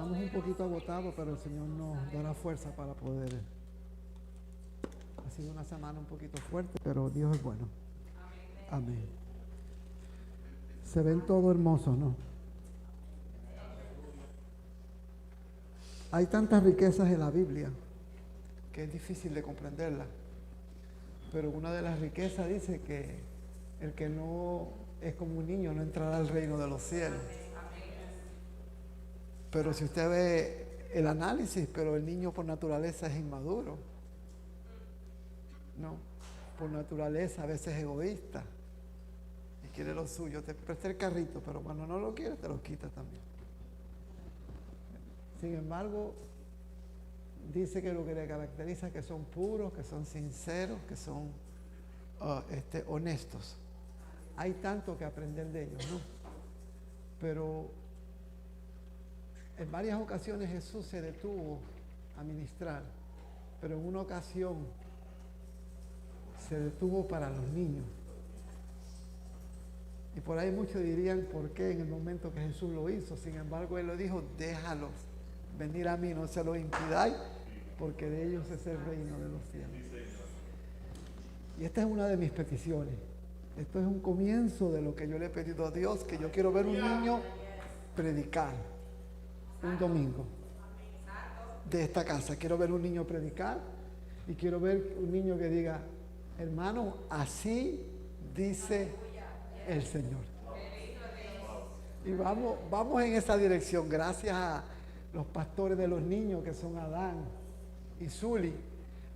Estamos un poquito agotados, pero el Señor nos da la fuerza para poder. Ha sido una semana un poquito fuerte, pero Dios es bueno. Amén. Se ven todo hermoso, ¿no? Hay tantas riquezas en la Biblia que es difícil de comprenderla. Pero una de las riquezas dice que el que no es como un niño no entrará al reino de los cielos. Pero si usted ve el análisis, pero el niño por naturaleza es inmaduro. No, por naturaleza a veces es egoísta y quiere lo suyo. Te presta el carrito, pero cuando no lo quiere te lo quita también. Sin embargo, dice que lo que le caracteriza es que son puros, que son sinceros, que son honestos. Hay tanto que aprender de ellos, ¿no? Pero en varias ocasiones Jesús se detuvo a ministrar, pero en una ocasión se detuvo para los niños. Y por ahí muchos dirían por qué en el momento que Jesús lo hizo. Sin embargo, Él lo dijo: déjalos venir a mí, no se los impidáis, porque de ellos es el reino de los cielos. Y esta es una de mis peticiones. Esto es un comienzo de lo que yo le he pedido a Dios, que yo quiero ver un niño predicar un domingo de esta casa. Quiero ver un niño predicar y quiero ver un niño que diga: hermano, así dice el Señor. Y vamos en esa dirección, gracias a los pastores de los niños que son Adán y Zuli.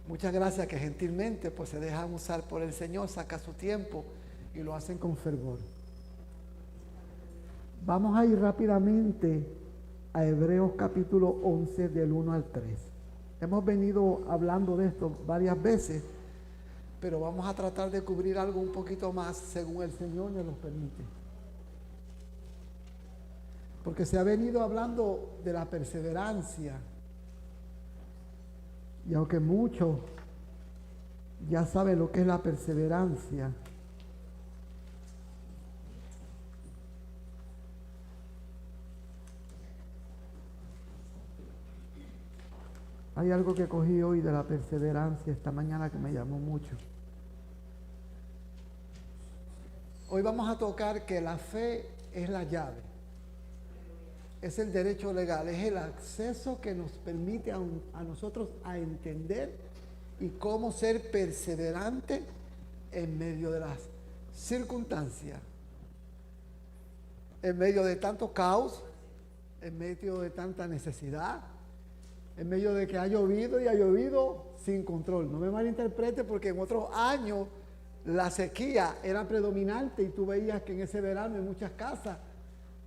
Muchas gracias, que gentilmente pues se dejan usar por el Señor, saca su tiempo y lo hacen con fervor. Vamos a ir rápidamente a Hebreos capítulo 11 del 1 al 3. Hemos venido hablando de esto varias veces, pero vamos a tratar de cubrir algo un poquito más según el Señor nos lo permite. Porque se ha venido hablando de la perseverancia, y aunque muchos ya saben lo que es la perseverancia, hay algo que cogí hoy de la perseverancia esta mañana que me llamó mucho. Hoy vamos a tocar que la fe es la llave, es el derecho legal, es el acceso que nos permite a nosotros a entender y cómo ser perseverante en medio de las circunstancias, en medio de tanto caos, en medio de tanta necesidad, en medio de que ha llovido y ha llovido sin control. No me malinterprete, porque en otros años la sequía era predominante y tú veías que en ese verano en muchas casas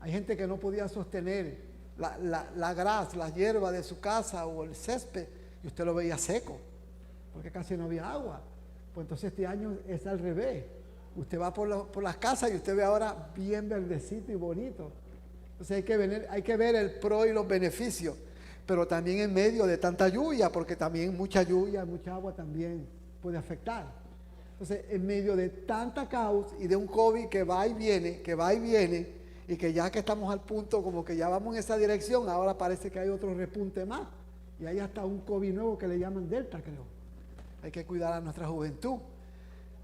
hay gente que no podía sostener la grasa, la hierba de su casa o el césped, y usted lo veía seco, porque casi no había agua. Pues entonces este año es al revés. Usted va por las casas y usted ve ahora bien verdecito y bonito. Entonces hay que ver el pro y los beneficios, pero también en medio de tanta lluvia, porque también mucha lluvia, mucha agua también puede afectar. Entonces, en medio de tanta caos y de un COVID que va y viene, y que ya que estamos al punto como que ya vamos en esa dirección, ahora parece que hay otro repunte más, y hay hasta un COVID nuevo que le llaman Delta, creo. Hay que cuidar a nuestra juventud.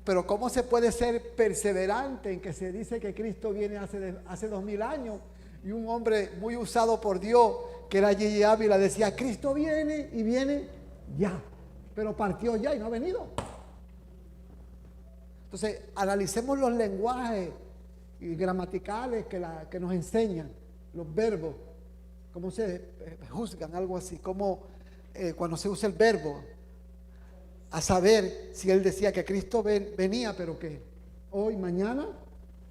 Pero ¿cómo se puede ser perseverante en que se dice que Cristo viene hace 2000 años, y un hombre muy usado por Dios, que era Gigi Ávila, decía: Cristo viene y viene ya, pero partió ya y no ha venido? Entonces, analicemos los lenguajes y gramaticales que nos enseñan, los verbos, cómo se juzgan, algo así, como cuando se usa el verbo, a saber si él decía que Cristo venía, pero que hoy, mañana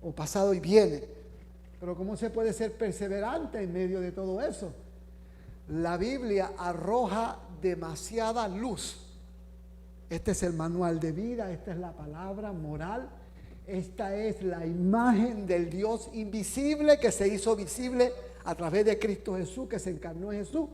o pasado y viene. Pero ¿cómo se puede ser perseverante en medio de todo eso? La Biblia arroja demasiada luz. Este es el manual de vida, esta es la palabra moral, esta es la imagen del Dios invisible que se hizo visible a través de Cristo Jesús, que se encarnó en Jesús.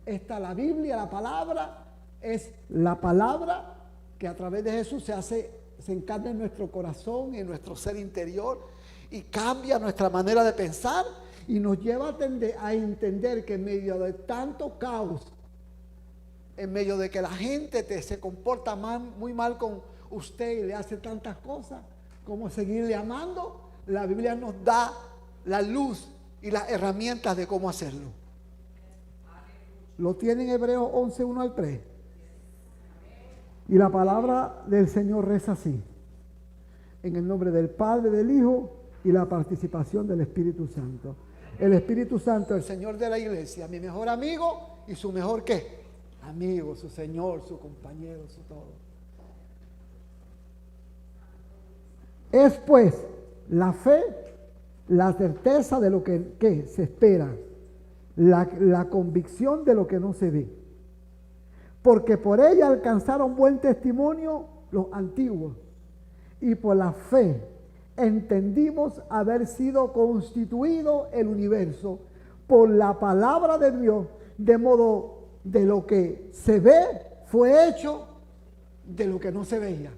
Esta, la Biblia, la palabra, es la palabra que a través de Jesús se encarna en nuestro corazón, en nuestro ser interior, y cambia nuestra manera de pensar y nos lleva a entender que en medio de tanto caos, en medio de que la gente se comporta muy mal con usted y le hace tantas cosas, como seguirle amando, la Biblia nos da la luz y las herramientas de cómo hacerlo. Lo tiene en Hebreos 11, 1 al 3. Y la palabra del Señor reza así: en el nombre del Padre, del Hijo y la participación del Espíritu Santo. El Espíritu Santo, el Señor de la iglesia, mi mejor amigo y su mejor ¿qué? Amigo, su Señor, su compañero, su todo. Es pues la fe, la certeza de lo que se espera, la convicción de lo que no se ve. Porque por ella alcanzaron buen testimonio los antiguos, y por la fe entendimos haber sido constituido el universo por la palabra de Dios, de modo de lo que se ve fue hecho de lo que no se veía.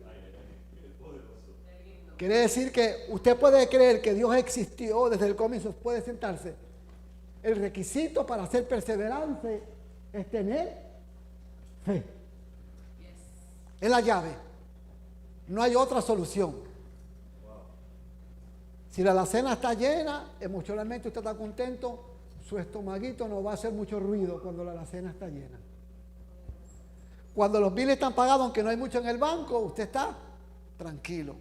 Quiere decir que usted puede creer que Dios existió desde el comienzo, puede sentarse. El requisito para ser perseverante es tener fe. Es la llave. No hay otra solución. Si la alacena está llena, emocionalmente usted está contento, su estomaguito no va a hacer mucho ruido cuando la alacena está llena. Cuando los biles están pagados, aunque no hay mucho en el banco, usted está tranquilo.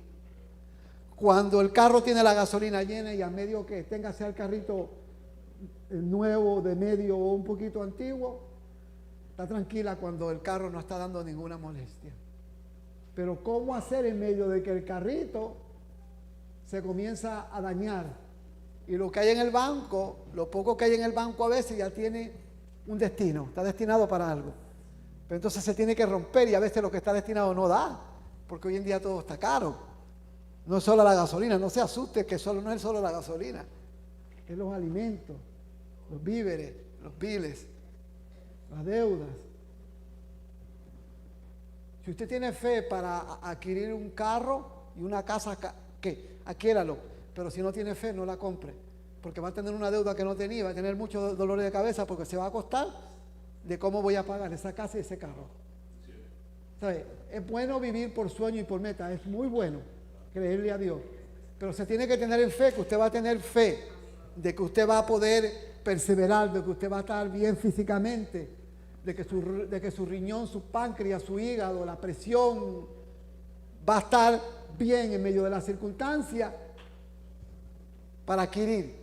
Cuando el carro tiene la gasolina llena y a medio que tenga sea el carrito nuevo, de medio o un poquito antiguo, está tranquila cuando el carro no está dando ninguna molestia. Pero ¿cómo hacer en medio de que el carrito se comienza a dañar? Y lo que hay en el banco, lo poco que hay en el banco a veces ya tiene un destino, está destinado para algo. Pero entonces se tiene que romper y a veces lo que está destinado no da, porque hoy en día todo está caro. No es solo la gasolina, no se asuste que no es solo la gasolina, es los alimentos, los víveres, los biles, las deudas. Si usted tiene fe para adquirir un carro y una casa, ¿qué? Adquiéralo. Pero si no tiene fe, no la compre. Porque va a tener una deuda que no tenía, va a tener muchos dolores de cabeza porque se va a costar de cómo voy a pagar esa casa y ese carro. ¿Sabe? Es bueno vivir por sueño y por meta, es muy bueno creerle a Dios. Pero se tiene que tener en fe, que usted va a tener fe de que usted va a poder perseverar, de que usted va a estar bien físicamente, de que su riñón, su páncreas, su hígado, la presión va a estar bien en medio de las circunstancias para adquirir.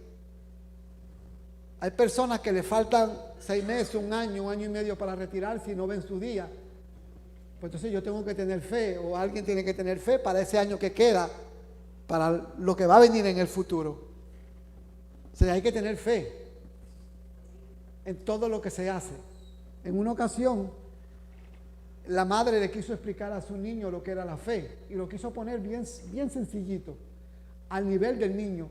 Hay personas que le faltan 6 meses, un año y medio para retirarse y no ven su día. Pues entonces yo tengo que tener fe, o alguien tiene que tener fe para ese año que queda, para lo que va a venir en el futuro. O sea, hay que tener fe en todo lo que se hace. En una ocasión, la madre le quiso explicar a su niño lo que era la fe y lo quiso poner bien sencillito, al nivel del niño,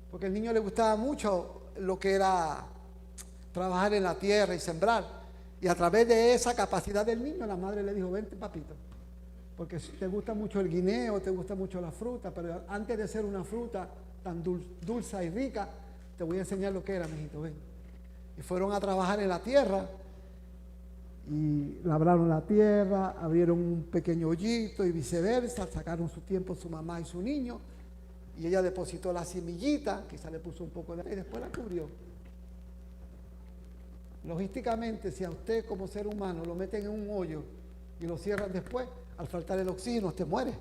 porque al niño le gustaba mucho lo que era trabajar en la tierra y sembrar. Y a través de esa capacidad del niño, la madre le dijo: vente, papito, porque te gusta mucho el guineo, te gusta mucho la fruta, pero antes de ser una fruta tan dulce y rica, te voy a enseñar lo que era, mijito, ven. Y fueron a trabajar en la tierra, y labraron la tierra, abrieron un pequeño hoyito y viceversa, sacaron su tiempo su mamá y su niño, y ella depositó la semillita, quizá le puso un poco de... y después la cubrió. Logísticamente, si a usted como ser humano lo meten en un hoyo y lo cierran después, al faltar el oxígeno usted muere.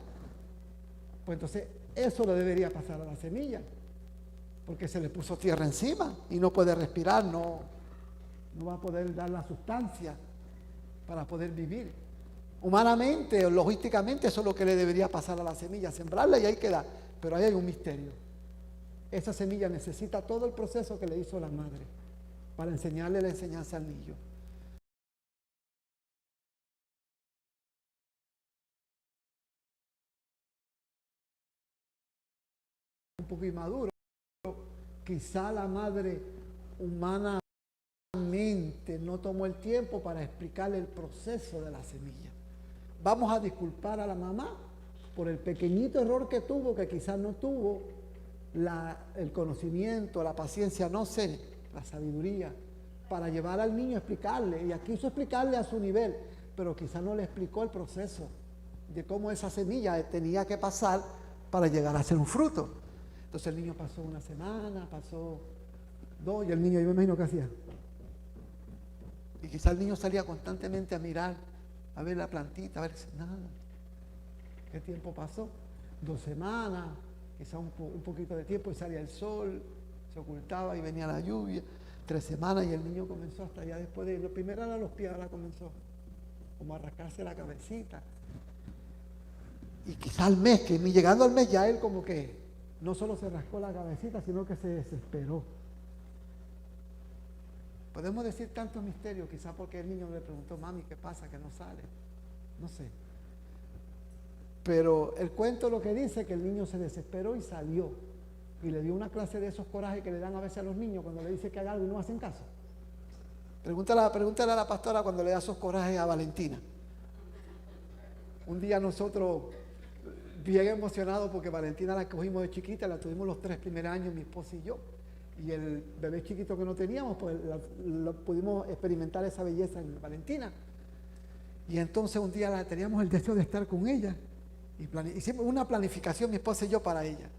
Pues entonces eso le debería pasar a la semilla, porque se le puso tierra encima y no puede respirar, no va a poder dar la sustancia para poder vivir. Humanamente o logísticamente eso es lo que le debería pasar a la semilla, sembrarla y ahí queda. Pero ahí hay un misterio. Esa semilla necesita todo el proceso que le hizo la madre para enseñarle la enseñanza al niño. Un poco inmaduro, quizá la madre humanamente no tomó el tiempo para explicarle el proceso de la semilla. Vamos a disculpar a la mamá por el pequeñito error que tuvo, que quizás no tuvo el conocimiento, la paciencia, no sé, la sabiduría, para llevar al niño a explicarle. Y aquí quiso explicarle a su nivel, pero quizás no le explicó el proceso de cómo esa semilla tenía que pasar para llegar a ser un fruto. Entonces el niño pasó una semana, pasó 2, y el niño, yo me imagino que hacía. Y quizás el niño salía constantemente a mirar, a ver la plantita, a ver nada. ¿Qué tiempo pasó? 2 semanas, quizás un poquito de tiempo, y salía el sol, se ocultaba y venía la lluvia. 3 semanas y el niño comenzó hasta allá después de, lo primero era los pies, ahora comenzó como a rascarse la cabecita. Y quizás al mes, que llegando al mes ya él como que no solo se rascó la cabecita, sino que se desesperó. Podemos decir tantos misterios, quizás porque el niño le preguntó, mami, ¿qué pasa? Que no sale. No sé. Pero el cuento lo que dice que el niño se desesperó y salió. Y le dio una clase de esos corajes que le dan a veces a los niños cuando le dice que haga algo y no hacen caso. Pregúntale a la pastora cuando le da esos corajes a Valentina. Un día nosotros, bien emocionados porque Valentina la cogimos de chiquita, la tuvimos los 3 primeros años, mi esposa y yo. Y el bebé chiquito que no teníamos, pues pudimos experimentar esa belleza en Valentina. Y entonces un día teníamos el deseo de estar con ella. Y hicimos una planificación, mi esposa y yo, para ella.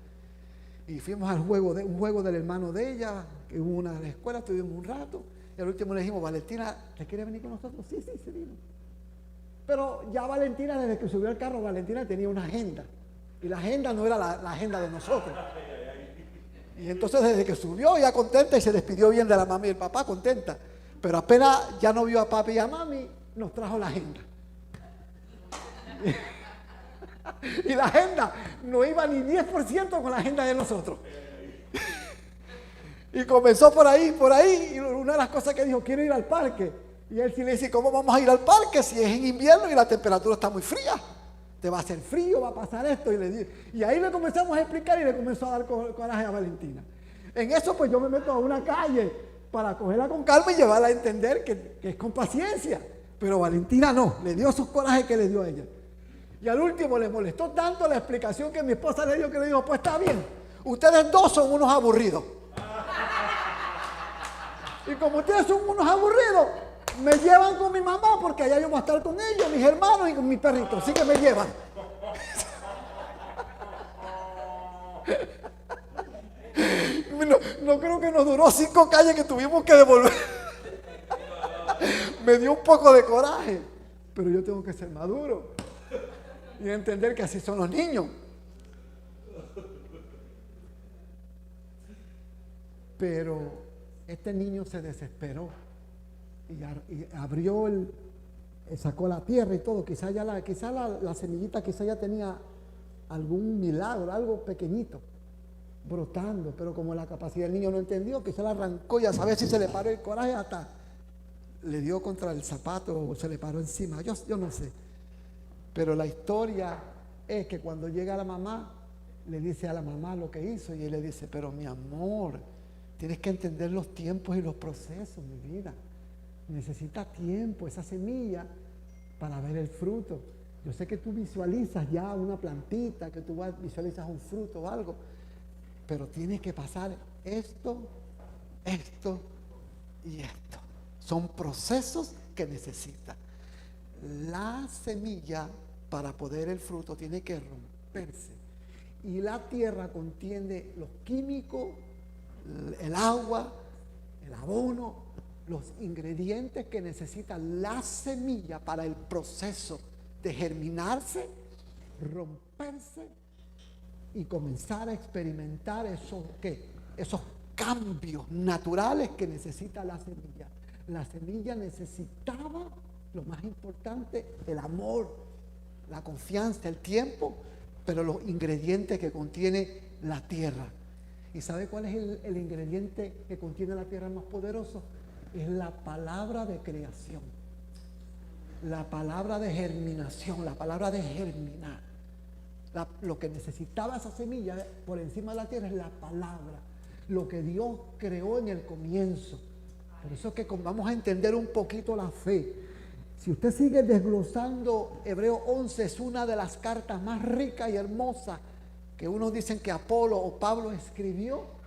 Y fuimos al un juego del hermano de ella, que hubo una de la escuela, estuvimos un rato. Y al último le dijimos, Valentina, ¿te quiere venir con nosotros? Sí, se vino. Pero ya Valentina, desde que subió al carro, Valentina tenía una agenda. Y la agenda no era la agenda de nosotros. Y entonces desde que subió ya contenta y se despidió bien de la mami y el papá, contenta. Pero apenas ya no vio a papi y a mami, nos trajo la agenda. Y la agenda no iba ni 10% con la agenda de nosotros. Y comenzó por ahí, y una de las cosas que dijo, quiero ir al parque. Y él sí le dice, ¿cómo vamos a ir al parque si es en invierno y la temperatura está muy fría? Te va a hacer frío, va a pasar esto. Y ahí le comenzamos a explicar y le comenzó a dar coraje a Valentina. En eso pues yo me meto a una calle para cogerla con calma y llevarla a entender que es con paciencia. Pero Valentina no, le dio sus corajes que le dio a ella. Y al último le molestó tanto la explicación que mi esposa le dio que le dijo, pues está bien, ustedes 2 son unos aburridos. Y como ustedes son unos aburridos, me llevan con mi mamá porque allá yo voy a estar con ellos, mis hermanos y con mi perrito, así que me llevan. No creo que nos duró 5 calles que tuvimos que devolver. Me dio un poco de coraje, pero yo tengo que ser maduro y entender que así son los niños. Pero este niño se desesperó y abrió sacó la tierra y todo. Quizá la semillita quizá ya tenía algún milagro, algo pequeñito brotando, pero como la capacidad del niño no entendió, quizá la arrancó y a saber si se le paró el coraje, hasta le dio contra el zapato o se le paró encima, yo no sé. Pero la historia es que cuando llega la mamá, le dice a la mamá lo que hizo y él le dice, pero mi amor, tienes que entender los tiempos y los procesos, mi vida. Necesita tiempo, esa semilla, para ver el fruto. Yo sé que tú visualizas ya una plantita, que tú visualizas un fruto o algo, pero tiene que pasar esto y esto. Son procesos que necesita. La semilla, para poder el fruto, tiene que romperse. Y la tierra contiene los químicos, el agua, el abono, los ingredientes que necesita la semilla para el proceso de germinarse, romperse y comenzar a experimentar esos cambios naturales que necesita la semilla. La semilla necesitaba, lo más importante, el amor, la confianza, el tiempo, pero los ingredientes que contiene la tierra. ¿Y sabe cuál es el ingrediente que contiene la tierra más poderoso? Es la palabra de creación, la palabra de germinación, la palabra de germinar. Lo que necesitaba esa semilla por encima de la tierra es la palabra, lo que Dios creó en el comienzo. Por eso es que vamos a entender un poquito la fe. Si usted sigue desglosando, Hebreos 11 es una de las cartas más ricas y hermosas que unos dicen que Apolo o Pablo escribió,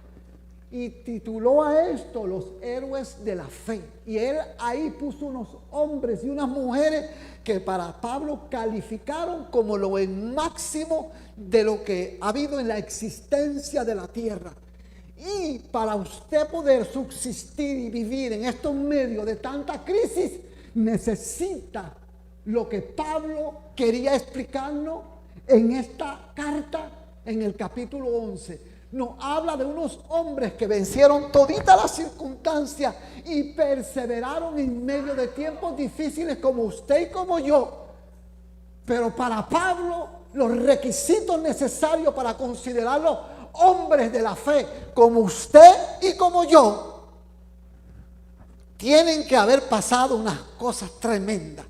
y tituló a esto los héroes de la fe. Y él ahí puso unos hombres y unas mujeres que para Pablo calificaron como lo máximo de lo que ha habido en la existencia de la tierra. Y para usted poder subsistir y vivir en estos medios de tanta crisis, necesita lo que Pablo quería explicarnos en esta carta, en el capítulo 11. Nos habla de unos hombres que vencieron toditas las circunstancias y perseveraron en medio de tiempos difíciles como usted y como yo. Pero para Pablo, los requisitos necesarios para considerarlos hombres de la fe como usted y como yo, tienen que haber pasado unas cosas tremendas.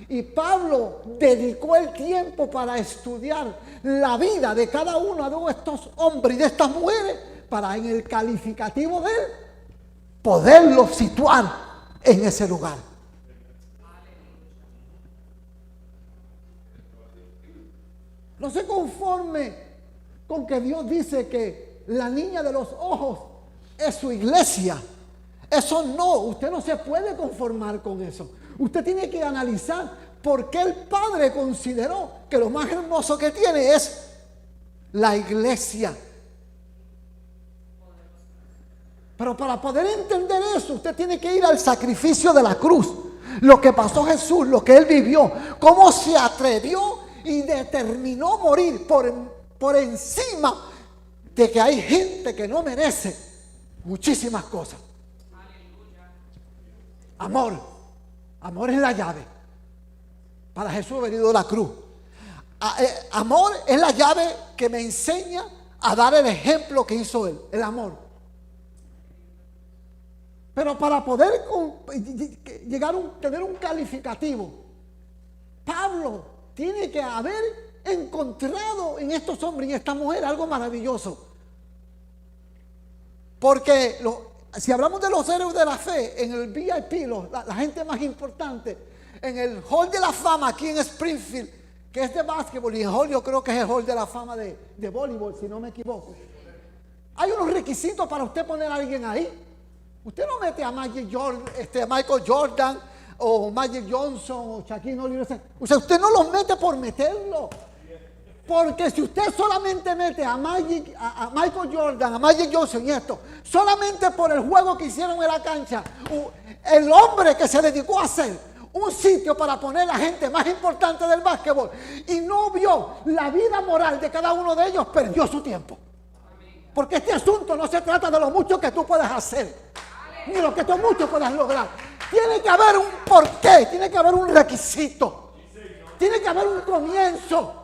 Y Pablo dedicó el tiempo para estudiar la vida de cada uno de estos hombres y de estas mujeres, para en el calificativo de él poderlos situar en ese lugar. No se conforme con que Dios dice que la niña de los ojos es su iglesia. Eso no, usted no se puede conformar con eso. Usted tiene que analizar por qué el Padre consideró que lo más hermoso que tiene es la iglesia. Pero para poder entender eso, usted tiene que ir al sacrificio de la cruz. Lo que pasó Jesús, lo que Él vivió, cómo se atrevió y determinó morir por encima de que hay gente que no merece muchísimas cosas. Amor es la llave para Jesús venido de la cruz. Amor es la llave que me enseña a dar el ejemplo que hizo Él, el amor. Pero para poder tener un calificativo, Pablo tiene que haber encontrado en estos hombres y en esta mujer algo maravilloso. Porque si hablamos de los héroes de la fe, en el VIP, la gente más importante, en el Hall de la Fama aquí en Springfield, que es de básquetbol, y el Hall yo creo que es el Hall de la Fama de voleibol, si no me equivoco. Hay unos requisitos para usted poner a alguien ahí. Usted no mete a Michael Jordan o Magic Johnson o Shaquille O'Neal. O sea, usted no los mete por meterlo. Porque si usted solamente mete a Michael Jordan, a Magic Johnson y esto, solamente por el juego que hicieron en la cancha, el hombre que se dedicó a hacer un sitio para poner a la gente más importante del básquetbol y no vio la vida moral de cada uno de ellos, perdió su tiempo. Porque este asunto no se trata de lo mucho que tú puedas hacer, ni lo que tú mucho puedas lograr. Tiene que haber un porqué, tiene que haber un requisito, tiene que haber un comienzo.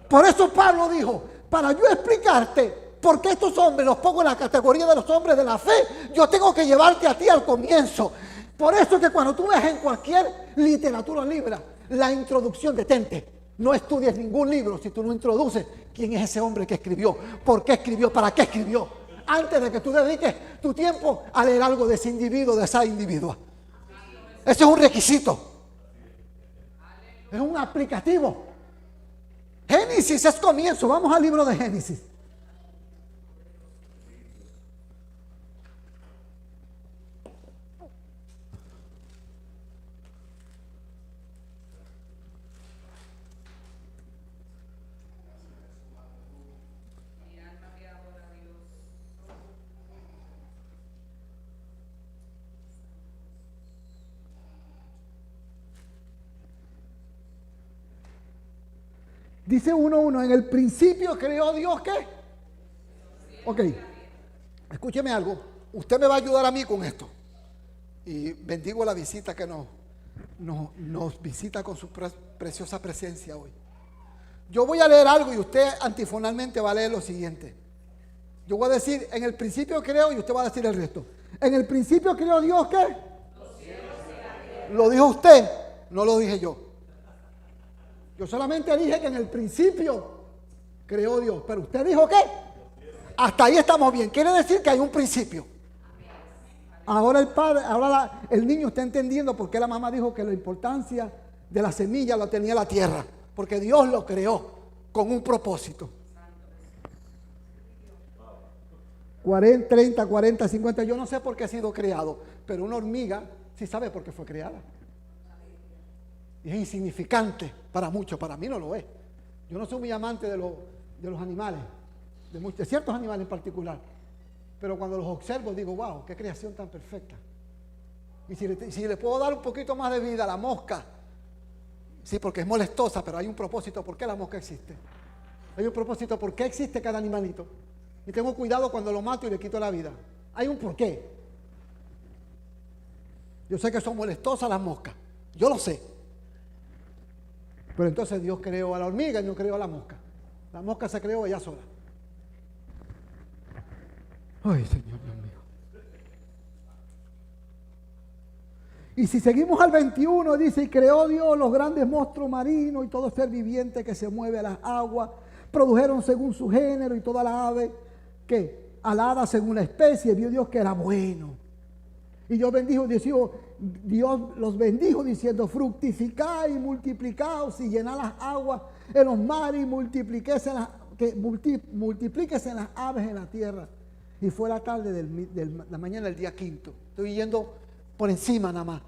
Por eso Pablo dijo, para yo explicarte por qué estos hombres los pongo en la categoría de los hombres de la fe, yo tengo que llevarte a ti al comienzo. Por eso que cuando tú ves en cualquier literatura libre la introducción, detente, no estudies ningún libro si tú no introduces quién es ese hombre que escribió, por qué escribió, para qué escribió, antes de que tú dediques tu tiempo a leer algo de ese individuo, de esa individua. Ese es un requisito, es un aplicativo. Génesis es comienzo. Vamos al libro de Génesis. Dice 1:1, en el principio creó Dios, ¿qué? Ok, escúcheme algo. Usted me va a ayudar a mí con esto. Y bendigo la visita que nos visita con su preciosa presencia hoy. Yo voy a leer algo y usted antifonalmente va a leer lo siguiente. Yo voy a decir, en el principio creó, y usted va a decir el resto. En el principio creó Dios, ¿qué? Los cielos y la tierra. Lo dijo usted, no lo dije yo. Yo solamente dije que en el principio creó Dios, pero usted dijo ¿qué? Hasta ahí estamos bien. Quiere decir que hay un principio. Ahora el niño está entendiendo por qué la mamá dijo que la importancia de la semilla la tenía la tierra, porque Dios lo creó con un propósito. 40, 30, 40, 50, yo no sé por qué ha sido creado, pero una hormiga sí sabe por qué fue creada. Y es insignificante para muchos, para mí no lo es. Yo no soy muy amante de los animales, de ciertos animales en particular, pero cuando los observo digo, wow, qué creación tan perfecta. Y si le puedo dar un poquito más de vida a la mosca, sí, porque es molestosa, pero hay un propósito por qué la mosca existe. Hay un propósito por qué existe cada animalito. Y tengo cuidado cuando lo mato y le quito la vida. Hay un porqué. Yo sé que son molestosas las moscas, yo lo sé. Pero entonces Dios creó a la hormiga y no creó a la mosca. La mosca se creó ella sola. Ay, Señor Dios mío. Y si seguimos al 21, dice, y creó Dios los grandes monstruos marinos y todo ser viviente que se mueve a las aguas. Produjeron según su género y toda la ave, que alada según la especie, vio Dios que era bueno. Y Dios los bendijo diciendo, fructificad y multiplicaos y llenad las aguas en los mares y multiplíquese en las aves en la tierra. Y fue la tarde de la mañana del día quinto. Estoy yendo por encima nada más,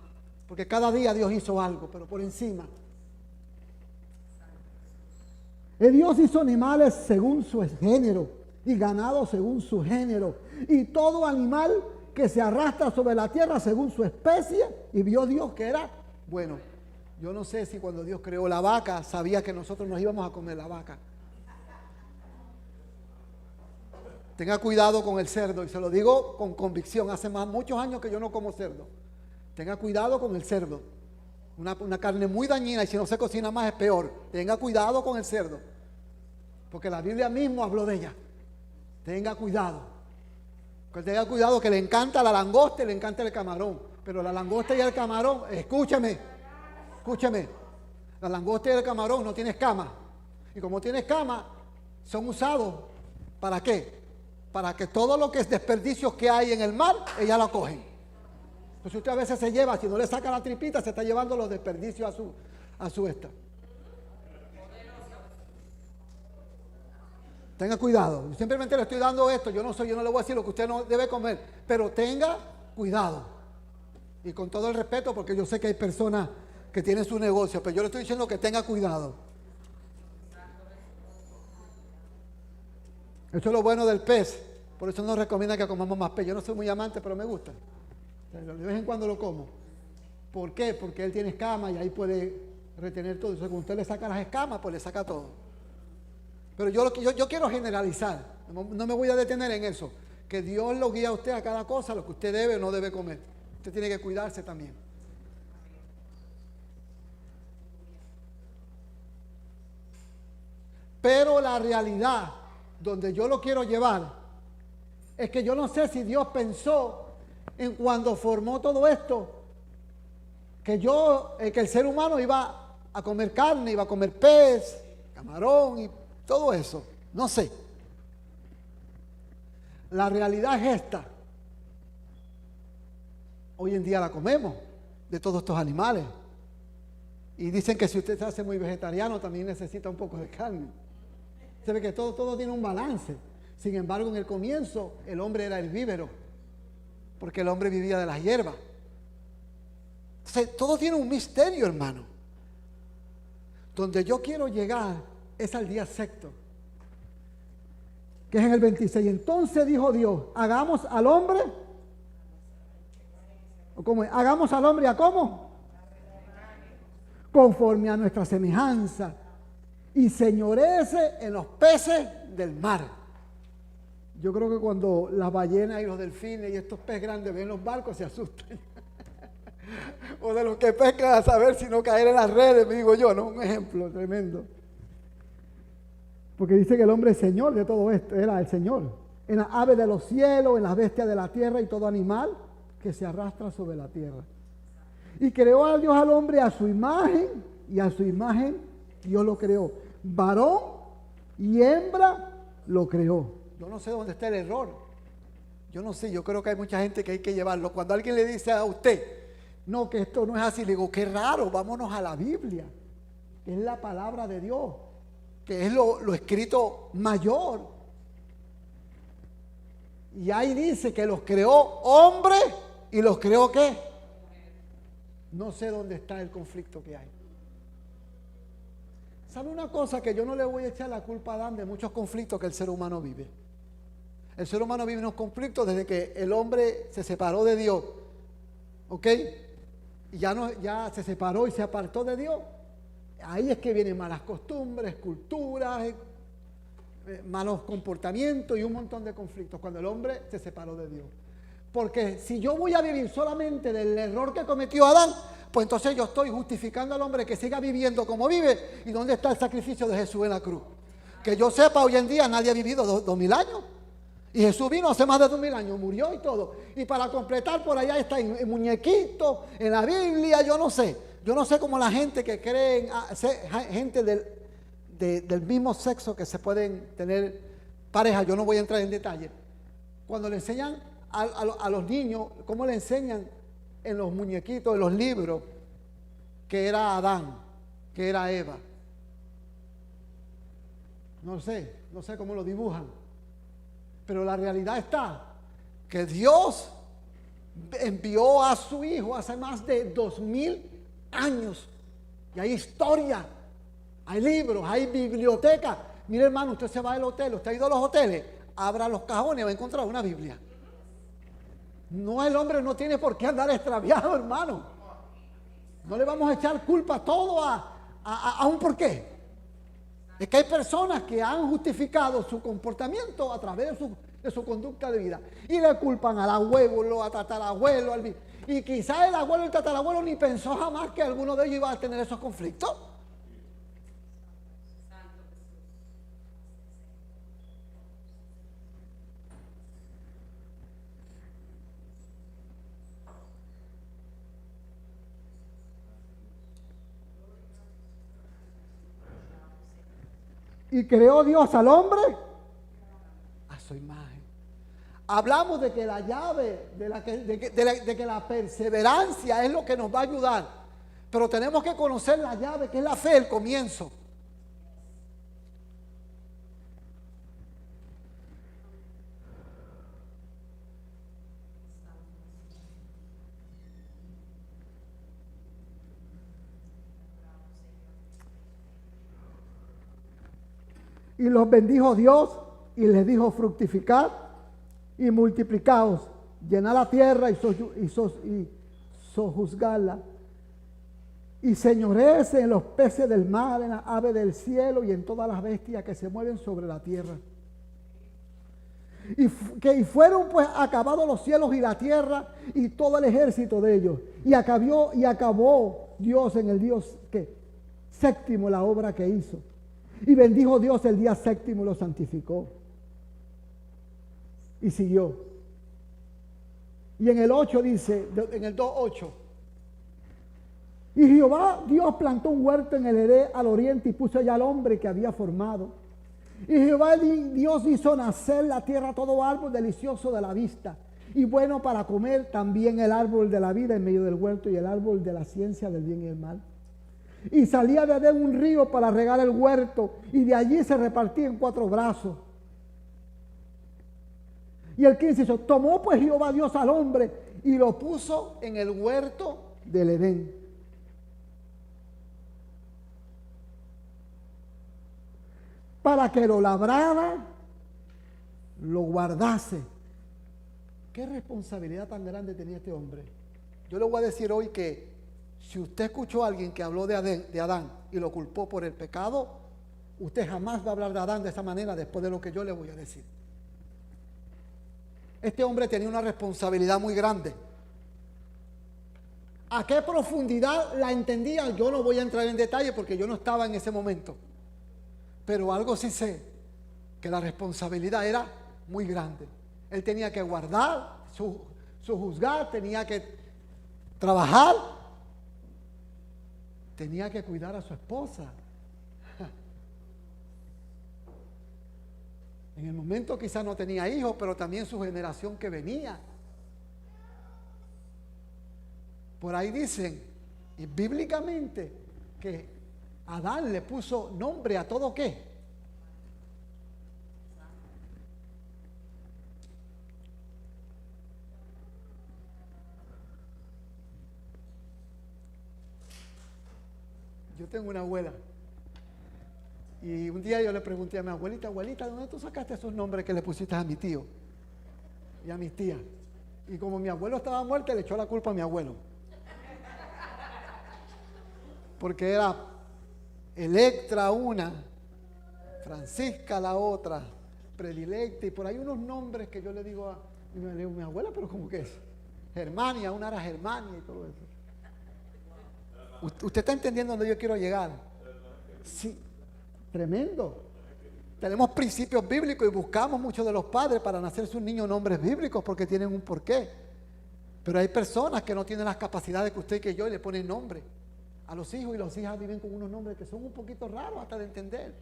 porque cada día Dios hizo algo, pero por encima. Dios hizo animales según su género y ganado según su género y todo animal que se arrastra sobre la tierra según su especie, y vio Dios que era bueno. Yo no sé si cuando Dios creó la vaca sabía que nosotros nos íbamos a comer la vaca. Tenga cuidado con el cerdo, y se lo digo con convicción, hace muchos años que yo no como cerdo. Tenga cuidado con el cerdo, una carne muy dañina, y si no se cocina más es peor. Tenga cuidado con el cerdo, porque la Biblia mismo habló de ella. Tenga cuidado. Tenga cuidado, que le encanta la langosta y le encanta el camarón, pero la langosta y el camarón, escúcheme, la langosta y el camarón no tienen escamas, y como tiene escamas, son usados, ¿para qué? Para que todo lo que es desperdicios que hay en el mar, ellas lo cogen. Entonces usted a veces se lleva, si no le saca la tripita, se está llevando los desperdicios a su esta. Tenga cuidado. Yo simplemente le estoy dando esto. Yo no le voy a decir lo que usted no debe comer, pero tenga cuidado. Y con todo el respeto, porque yo sé que hay personas que tienen su negocio, pero yo le estoy diciendo que tenga cuidado. Eso es lo bueno del pez. Por eso nos recomienda que comamos más pez. Yo no soy muy amante, pero me gusta. De vez en cuando lo como. ¿Por qué? Porque él tiene escamas y ahí puede retener todo. Entonces, cuando usted le saca las escamas, pues le saca todo. Pero yo quiero generalizar. No me voy a detener en eso. Que Dios lo guía a usted a cada cosa, lo que usted debe o no debe comer. Usted tiene que cuidarse también. Pero la realidad donde yo lo quiero llevar es que yo no sé si Dios pensó en cuando formó todo esto que el ser humano iba a comer carne, iba a comer pez, camarón y todo eso. No sé. La realidad es esta. Hoy en día la comemos de todos estos animales. Y dicen que si usted se hace muy vegetariano también necesita un poco de carne. Se ve que todo tiene un balance. Sin embargo, en el comienzo el hombre era herbívoro, porque el hombre vivía de las hierbas. Entonces, todo tiene un misterio, hermano. Donde yo quiero llegar es al día sexto, que es en el 26. Entonces dijo Dios, hagamos al hombre, ¿o cómo es? Hagamos al hombre, ¿a cómo? Conforme a nuestra semejanza, y señorece en los peces del mar. Yo creo que cuando las ballenas y los delfines y estos peces grandes ven los barcos se asustan. O de los que pescan a saber si no caer en las redes, me digo yo, ¿no? Un ejemplo tremendo. Porque dice que el hombre es señor de todo esto, era el señor. En las aves de los cielos, en las bestias de la tierra y todo animal que se arrastra sobre la tierra. Y creó a Dios al hombre a su imagen, y a su imagen Dios lo creó. Varón y hembra lo creó. Yo no sé dónde está el error. Yo no sé, yo creo que hay mucha gente que hay que llevarlo. Cuando alguien le dice a usted, no, que esto no es así, le digo, qué raro, vámonos a la Biblia. Es la palabra de Dios, que es lo escrito mayor. Y ahí dice que los creó hombre y los creó ¿qué? No sé dónde está el conflicto que hay. ¿Sabe una cosa? Que yo no le voy a echar la culpa a Adán de muchos conflictos que el ser humano vive. El ser humano vive unos conflictos desde que el hombre se separó de Dios. ¿Ok? Y ya se separó y se apartó de Dios. Ahí es que vienen malas costumbres, culturas, malos comportamientos y un montón de conflictos cuando el hombre se separó de Dios. Porque si yo voy a vivir solamente del error que cometió Adán, pues entonces yo estoy justificando al hombre que siga viviendo como vive. ¿Y dónde está el sacrificio de Jesús en la cruz? Que yo sepa, hoy en día nadie ha vivido 2000 años. Y Jesús vino hace más de 2000 años, murió y todo. Y para completar, por allá está en muñequitos, en la Biblia, yo no sé. Yo no sé cómo la gente que cree, gente del mismo sexo que se pueden tener pareja, yo no voy a entrar en detalle. Cuando le enseñan a los niños, cómo le enseñan en los muñequitos, en los libros, que era Adán, que era Eva. No sé cómo lo dibujan. Pero la realidad está que Dios envió a su Hijo hace más de 2000 años. Y hay historia, hay libros, hay biblioteca. Mire, hermano, usted se va al hotel, usted ha ido a los hoteles, abra los cajones y va a encontrar una Biblia. No, el hombre no tiene por qué andar extraviado, hermano. No le vamos a echar culpa todo a un porqué. Es que hay personas que han justificado su comportamiento a través de su conducta de vida. Y le culpan al abuelo, al tatarabuelo, y quizás el abuelo y el tatarabuelo ni pensó jamás que alguno de ellos iba a tener esos conflictos. Y creó Dios al hombre a su imagen. Hablamos de que la llave, de que la perseverancia es lo que nos va a ayudar. Pero tenemos que conocer la llave, que es la fe, el comienzo. Y los bendijo Dios y les dijo: fructificad y multiplicaos, llenad la tierra y sojuzgadla, y señorees en los peces del mar, en las aves del cielo y en todas las bestias que se mueven sobre la tierra. Y fueron pues acabados los cielos y la tierra y todo el ejército de ellos. Y acabó Dios en el Dios séptimo la obra que hizo. Y bendijo Dios el día séptimo y lo santificó. Y siguió. Y en el 8 dice, en el 2:8. Y Jehová Dios plantó un huerto en el Edén al oriente y puso allá al hombre que había formado. Y Jehová Dios hizo nacer la tierra todo árbol delicioso de la vista y bueno para comer, también el árbol de la vida en medio del huerto y el árbol de la ciencia del bien y el mal. Y salía de Edén un río para regar el huerto, y de allí se repartía en 4 brazos. Y el 15 dice: tomó pues Jehová Dios al hombre y lo puso en el huerto del Edén. Para que lo labrara, lo guardase. ¿Qué responsabilidad tan grande tenía este hombre? Yo le voy a decir hoy que si usted escuchó a alguien que habló de Adán y lo culpó por el pecado, usted jamás va a hablar de Adán de esa manera después de lo que yo le voy a decir. Este hombre tenía una responsabilidad muy grande. ¿A qué profundidad la entendía? Yo no voy a entrar en detalle porque yo no estaba en ese momento. Pero algo sí sé, que la responsabilidad era muy grande. Él tenía que guardar, sojuzgar, tenía que trabajar, tenía que cuidar a su esposa. En el momento quizás no tenía hijos, pero también su generación que venía. Por ahí dicen, y bíblicamente, que Adán le puso nombre a todo ¿qué? Yo tengo una abuela. Y un día yo le pregunté a mi abuelita, abuelita, ¿de dónde tú sacaste esos nombres que le pusiste a mi tío y a mis tías? Y como mi abuelo estaba muerto, le echó la culpa a mi abuelo. Porque era Electra una, Francisca la otra, Predilecta, y por ahí unos nombres que yo le digo a mi abuela, pero ¿cómo que es? Germania, una era Germania y todo eso. ¿Usted está entendiendo dónde yo quiero llegar? Sí, tremendo. Tenemos principios bíblicos y buscamos muchos de los padres para nacer sus niños nombres bíblicos porque tienen un porqué. Pero hay personas que no tienen las capacidades que usted y que yo y le ponen nombre a los hijos, y las hijas viven con unos nombres que son un poquito raros hasta de entender.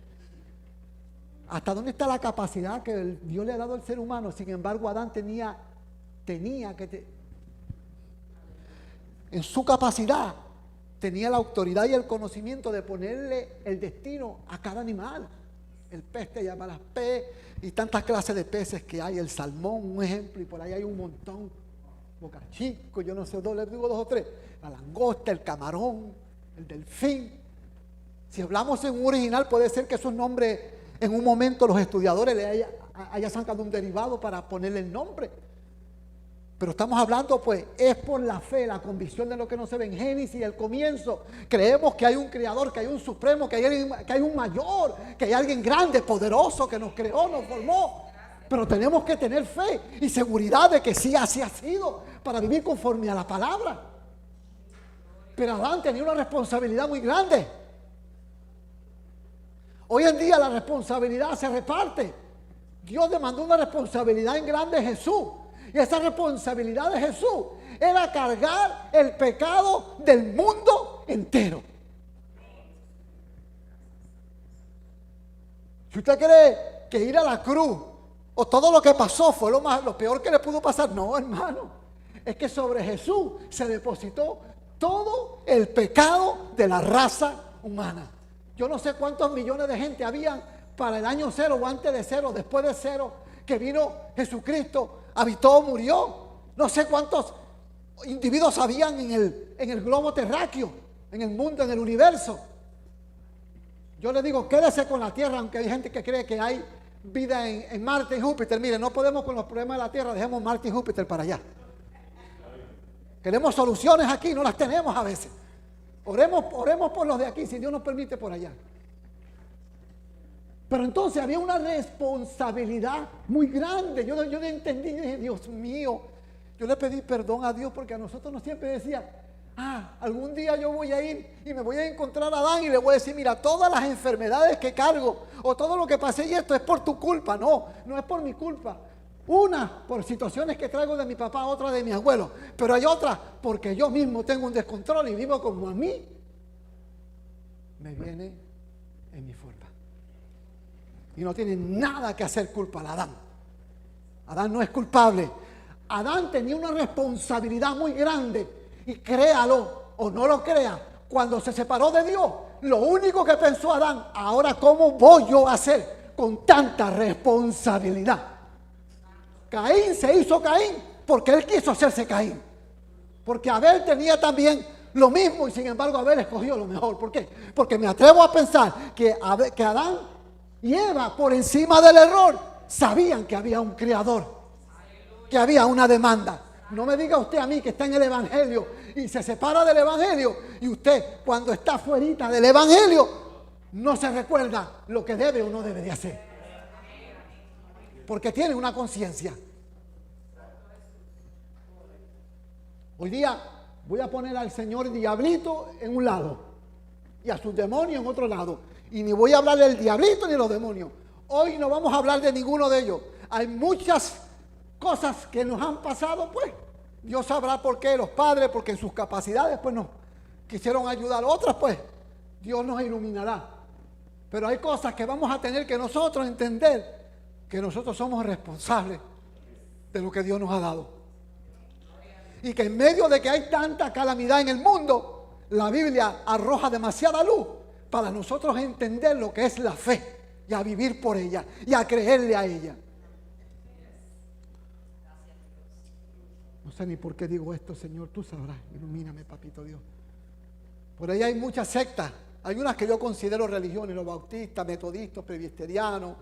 ¿Hasta dónde está la capacidad que Dios le ha dado al ser humano? Sin embargo, Adán tenía que en su capacidad tenía la autoridad y el conocimiento de ponerle el destino a cada animal. El pez te llama las pez y tantas clases de peces que hay, el salmón, un ejemplo, y por ahí hay un montón, boca chico, yo no sé, les digo 2 o 3, la langosta, el camarón, el delfín. Si hablamos en un original, puede ser que esos nombres en un momento los estudiadores le hayan sacado un derivado para ponerle el nombre. Pero estamos hablando, pues, es por la fe, la convicción de lo que no se ve en Génesis, el comienzo. Creemos que hay un creador, que hay un supremo, que hay un mayor, que hay alguien grande, poderoso, que nos creó, nos formó. Pero tenemos que tener fe y seguridad de que sí, así ha sido, para vivir conforme a la palabra. Pero Adán tenía una responsabilidad muy grande. Hoy en día la responsabilidad se reparte. Dios demandó una responsabilidad en grande a Jesús. Y esa responsabilidad de Jesús era cargar el pecado del mundo entero. Si usted cree que ir a la cruz o todo lo que pasó fue lo peor que le pudo pasar, no, hermano. Es que sobre Jesús se depositó todo el pecado de la raza humana. Yo no sé cuántos millones de gente habían para el año 0 o antes de 0, después de 0, que vino Jesucristo, habitó, murió. No sé cuántos individuos habían en el globo terráqueo, en el mundo, en el universo. Yo le digo, quédese con la tierra, aunque hay gente que cree que hay vida en Marte y Júpiter. Mire, no podemos con los problemas de la tierra, dejemos Marte y Júpiter para allá. Queremos soluciones aquí, no las tenemos a veces. Oremos por los de aquí, si Dios nos permite, por allá. Pero entonces había una responsabilidad muy grande. Yo entendí, dije, Dios mío, yo le pedí perdón a Dios porque a nosotros nos siempre decía, algún día yo voy a ir y me voy a encontrar a Adán y le voy a decir, mira, todas las enfermedades que cargo o todo lo que pasé y esto es por tu culpa. No, no es por mi culpa. Una por situaciones que traigo de mi papá, otra de mi abuelo, pero hay otra porque yo mismo tengo un descontrol y vivo como a mí me viene en mi forma. Y no tiene nada que hacer culpa a Adán. Adán no es culpable. Adán tenía una responsabilidad muy grande. Y créalo o no lo crea, cuando se separó de Dios, lo único que pensó Adán, ahora ¿cómo voy yo a hacer con tanta responsabilidad? Caín se hizo Caín porque él quiso hacerse Caín. Porque Abel tenía también lo mismo y sin embargo Abel escogió lo mejor. ¿Por qué? Porque me atrevo a pensar que Adán y Eva, por encima del error, sabían que había un creador, que había una demanda. No me diga usted a mí que está en el evangelio y se separa del evangelio y usted cuando está fuerita del evangelio no se recuerda lo que debe o no debe de hacer. Porque tiene una conciencia. Hoy día voy a poner al señor diablito en un lado y a sus demonios en otro lado. Y ni voy a hablar del diablito ni de los demonios. Hoy no vamos a hablar de ninguno de ellos. Hay muchas cosas que nos han pasado, pues. Dios sabrá por qué, los padres, porque en sus capacidades, pues nos quisieron ayudar. Otras, pues, Dios nos iluminará. Pero hay cosas que vamos a tener que nosotros entender que nosotros somos responsables de lo que Dios nos ha dado. Y que en medio de que hay tanta calamidad en el mundo, la Biblia arroja demasiada luz para nosotros entender lo que es la fe y a vivir por ella y a creerle a ella. No sé ni por qué digo esto, Señor, tú sabrás. Ilumíname, papito Dios. Por ahí hay muchas sectas Hay unas que yo considero religiones, los bautistas, metodistas, presbiterianos,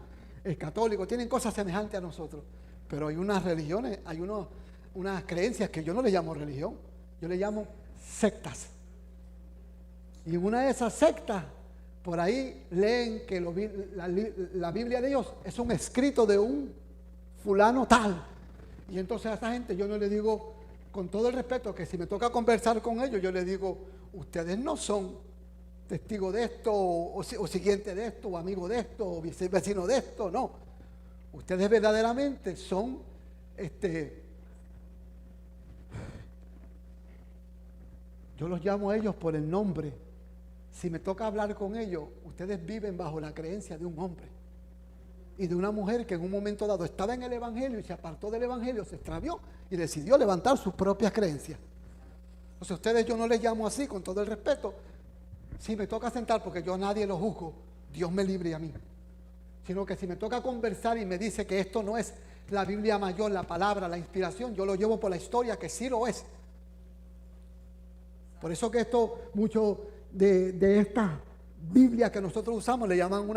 católicos, tienen cosas semejantes a nosotros. Pero hay unas religiones, hay unas creencias que yo no le llamo religión, yo le llamo sectas. Y en una de esas sectas, por ahí leen que la Biblia de Dios es un escrito de un fulano tal. Y entonces a esa gente yo no le digo, con todo el respeto, que si me toca conversar con ellos, yo les digo, ustedes no son testigos de esto, o siguiente de esto, o amigo de esto, o vecino de esto, no. Ustedes verdaderamente son, yo los llamo a ellos por el nombre. Si me toca hablar con ellos, ustedes viven bajo la creencia de un hombre y de una mujer que en un momento dado estaba en el Evangelio y se apartó del Evangelio, se extravió y decidió levantar sus propias creencias. Entonces ustedes yo no les llamo así, con todo el respeto. Si me toca sentar, porque yo a nadie lo juzgo, Dios me libre a mí. Sino que si me toca conversar y me dice que esto no es la Biblia mayor, la palabra, la inspiración, yo lo llevo por la historia, que sí lo es. Por eso que mucho de esta Biblia que nosotros usamos le llaman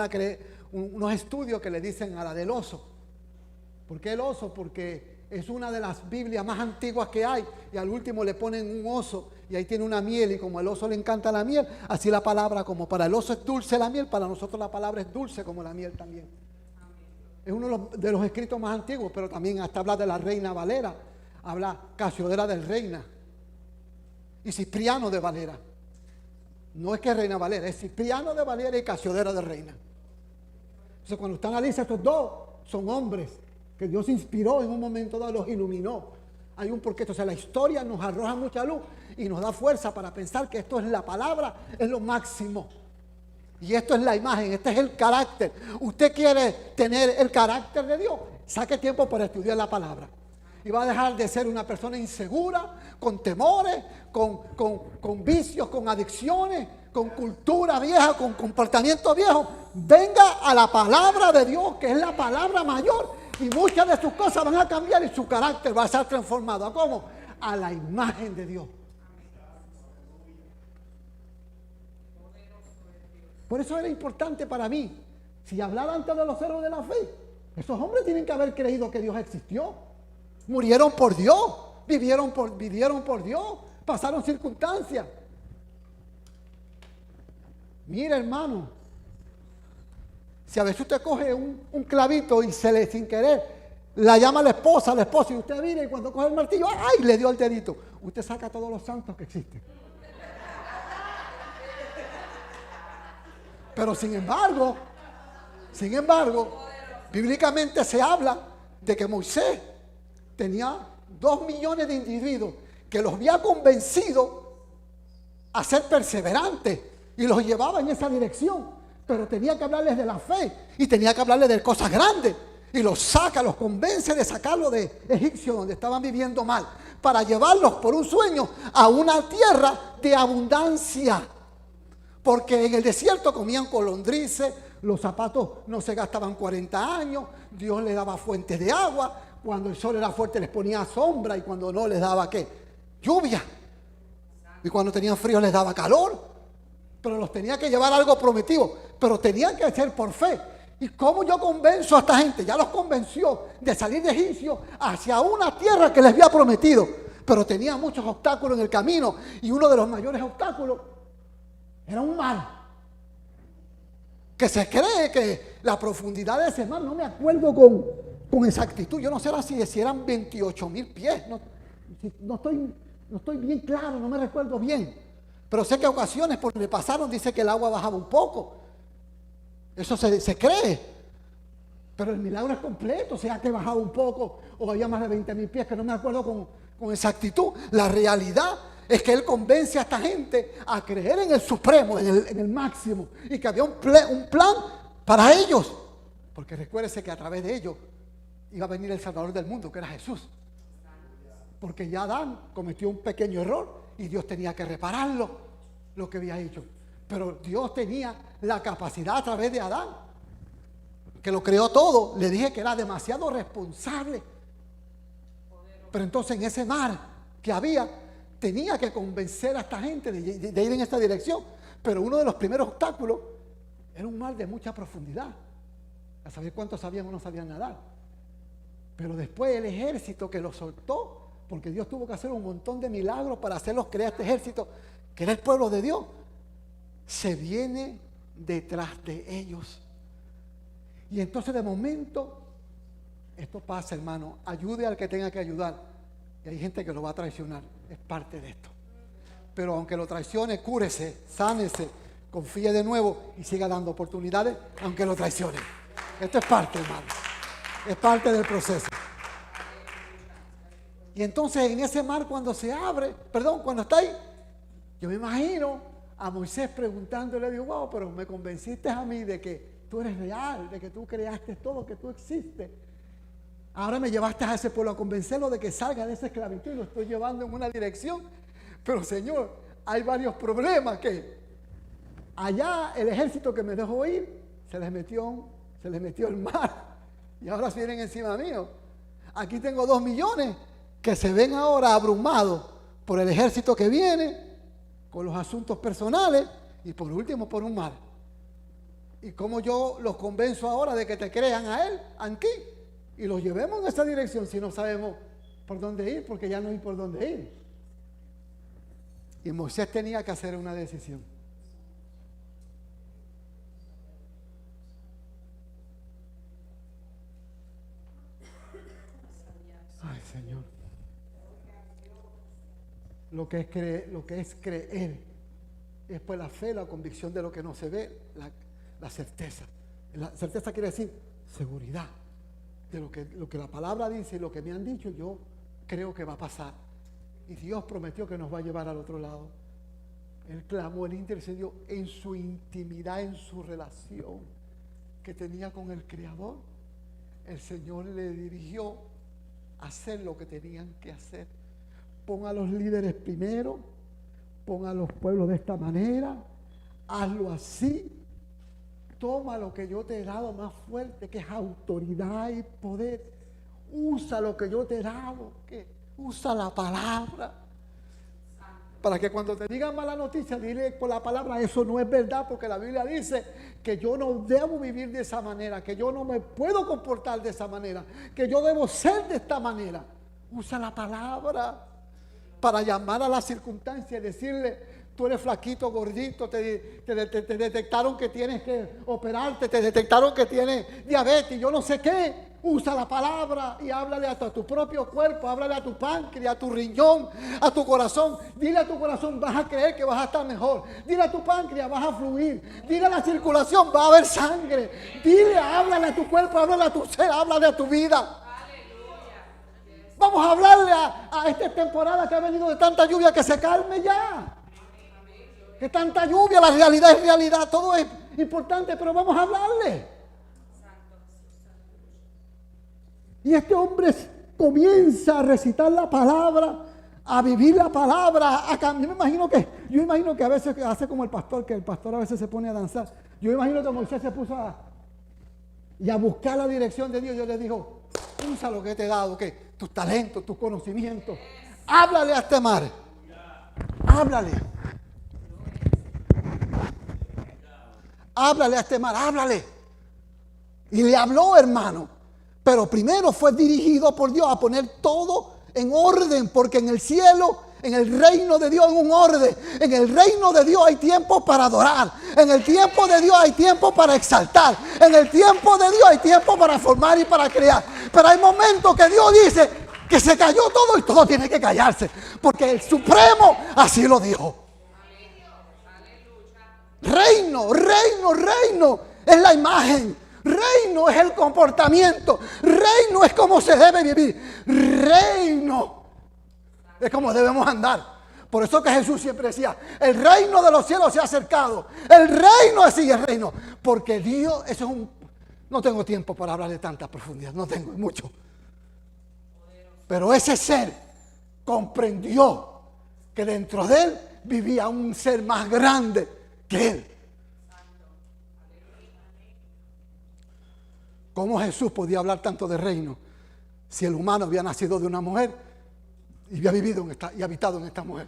unos estudios que le dicen a la del oso. ¿Por qué el oso? Porque es una de las Biblias más antiguas que hay y al último le ponen un oso y ahí tiene una miel y como al oso le encanta la miel, así la palabra, como para el oso es dulce la miel, para nosotros la palabra es dulce como la miel también. Es uno de los escritos más antiguos, pero también hasta habla de la Reina Valera, habla Casiodora del Reina y Cipriano de Valera. No es que Reina Valera, es Cipriano de Valera y Casiodora de Reina. Entonces cuando usted analiza estos dos, son hombres que Dios inspiró en un momento dado, los iluminó. Hay un porqué. Entonces la historia nos arroja mucha luz y nos da fuerza para pensar que esto es la palabra, es lo máximo. Y esto es la imagen, este es el carácter. Usted quiere tener el carácter de Dios, saque tiempo para estudiar la palabra. Y va a dejar de ser una persona insegura, con temores, con vicios, con adicciones, con cultura vieja, con comportamiento viejo. Venga a la palabra de Dios, que es la palabra mayor, y muchas de sus cosas van a cambiar y su carácter va a ser transformado. ¿A cómo? A la imagen de Dios. Por eso era importante para mí, si hablara antes de los héroes de la fe, esos hombres tienen que haber creído que Dios existió. Murieron por Dios, vivieron por Dios, pasaron circunstancias. Mira, hermano, si a veces usted coge un clavito y sin querer la llama a la esposa, y usted mira y cuando coge el martillo, ¡ay! Le dio el dedito. Usted saca todos los santos que existen. Pero sin embargo, bíblicamente se habla de que Moisés tenía 2 millones de individuos que los había convencido a ser perseverantes y los llevaba en esa dirección, pero tenía que hablarles de la fe y tenía que hablarles de cosas grandes y los convence de sacarlos de Egipcio donde estaban viviendo mal para llevarlos por un sueño a una tierra de abundancia, porque en el desierto comían con lombrices, los zapatos no se gastaban 40 años, Dios les daba fuentes de agua. Cuando el sol era fuerte les ponía sombra y cuando no les daba ¿qué? Lluvia. Y cuando tenían frío les daba calor. Pero los tenía que llevar a algo prometido. Pero tenían que ser por fe. ¿Y cómo yo convenzo a esta gente? Ya los convenció de salir de Egipcio hacia una tierra que les había prometido. Pero tenía muchos obstáculos en el camino. Y uno de los mayores obstáculos era un mar. Que se cree que la profundidad de ese mar, no me acuerdo con exactitud, yo no sé si eran 28,000 pies, no estoy bien claro, no me recuerdo bien, pero sé que a ocasiones por donde pasaron dice que el agua bajaba un poco, eso se cree, pero el milagro es completo, sea que bajaba un poco o había más de 20,000 pies, que no me acuerdo con exactitud. La realidad es que él convence a esta gente a creer en el supremo, en el máximo, y que había un plan para ellos, porque recuérdese que a través de ellos iba a venir el Salvador del mundo, que era Jesús. Porque ya Adán cometió un pequeño error y Dios tenía que repararlo, lo que había hecho. Pero Dios tenía la capacidad a través de Adán, que lo creó todo. Le dije que era demasiado responsable. Pero entonces en ese mar que había, tenía que convencer a esta gente de ir en esta dirección. Pero uno de los primeros obstáculos era un mar de mucha profundidad. A saber cuántos sabían o no sabían nadar. Pero después el ejército que lo soltó, porque Dios tuvo que hacer un montón de milagros para hacerlos crear este ejército, que era el pueblo de Dios, se viene detrás de ellos. Y entonces de momento, esto pasa, hermano, ayude al que tenga que ayudar. Y hay gente que lo va a traicionar, es parte de esto. Pero aunque lo traicione, cúrese, sánese, confíe de nuevo y siga dando oportunidades, aunque lo traicione. Esto es parte, hermano, es parte del proceso. Y entonces en ese mar cuando se abre, cuando está ahí, yo me imagino a Moisés preguntándole, digo, wow, pero me convenciste a mí de que tú eres real, de que tú creaste todo, que tú existes. Ahora me llevaste a ese pueblo a convencerlo de que salga de esa esclavitud y lo estoy llevando en una dirección. Pero Señor, hay varios problemas que allá el ejército que me dejó ir, se les metió el mar y ahora vienen encima mío. Aquí tengo 2 millones que se ven ahora abrumados por el ejército que viene, con los asuntos personales y por último por un mar. ¿Y cómo yo los convenzo ahora de que te crean a él, aquí, y los llevemos en esa dirección si no sabemos por dónde ir? Porque ya no hay por dónde ir. Y Moisés tenía que hacer una decisión. Ay, Señor. Lo que es creer es pues la fe, la convicción de lo que no se ve, la certeza. La certeza quiere decir seguridad de lo que la palabra dice y lo que me han dicho, yo creo que va a pasar. Y Dios prometió que nos va a llevar al otro lado. Él clamó, él intercedió en su intimidad, en su relación que tenía con el Creador. El Señor le dirigió a hacer lo que tenían que hacer. Pon a los líderes primero, pon a los pueblos de esta manera, hazlo así. Toma lo que yo te he dado más fuerte, que es autoridad y poder. Usa lo que yo te he dado, que usa la palabra. Para que cuando te digan mala noticia, dile con la palabra, eso no es verdad, porque la Biblia dice que yo no debo vivir de esa manera, que yo no me puedo comportar de esa manera, que yo debo ser de esta manera. Usa la palabra para llamar a la circunstancia y decirle, tú eres flaquito, gordito, te detectaron que tienes que operarte, te detectaron que tienes diabetes, yo no sé qué. Usa la palabra y háblale a tu propio cuerpo, háblale a tu páncreas, a tu riñón, a tu corazón. Dile a tu corazón, vas a creer que vas a estar mejor. Dile a tu páncreas, vas a fluir. Dile a la circulación, va a haber sangre. Dile, háblale a tu cuerpo, háblale a tu ser, háblale a tu vida. Vamos a hablarle a esta temporada que ha venido de tanta lluvia, que se calme ya. Que tanta lluvia, la realidad es realidad, todo es importante, pero vamos a hablarle. Y este hombre comienza a recitar la palabra, a vivir la palabra. Yo imagino que a veces hace como el pastor, que el pastor a veces se pone a danzar. Yo imagino que Moisés se puso a buscar la dirección de Dios. Dios le dijo, usa lo que te he dado, que tus talentos, tus conocimientos. Háblale a este mar. Háblale. Háblale a este mar, háblale. Y le habló, hermano. Pero primero fue dirigido por Dios a poner todo en orden, porque en el cielo, en el reino de Dios, en un orden. En el reino de Dios hay tiempo para adorar. En el tiempo de Dios hay tiempo para exaltar. En el tiempo de Dios hay tiempo para formar y para crear. Pero hay momentos que Dios dice que se cayó todo y todo tiene que callarse, porque el Supremo así lo dijo. Reino, reino, reino es la imagen. Reino es el comportamiento. Reino es cómo se debe vivir. Reino es cómo debemos andar. Por eso que Jesús siempre decía, el reino de los cielos se ha acercado. El reino es el reino. Porque Dios, eso es no tengo tiempo para hablar de tanta profundidad. No tengo mucho. Pero ese ser comprendió que dentro de él vivía un ser más grande que él. ¿Cómo Jesús podía hablar tanto de reino si el humano había nacido de una mujer y había vivido y habitado en esta mujer?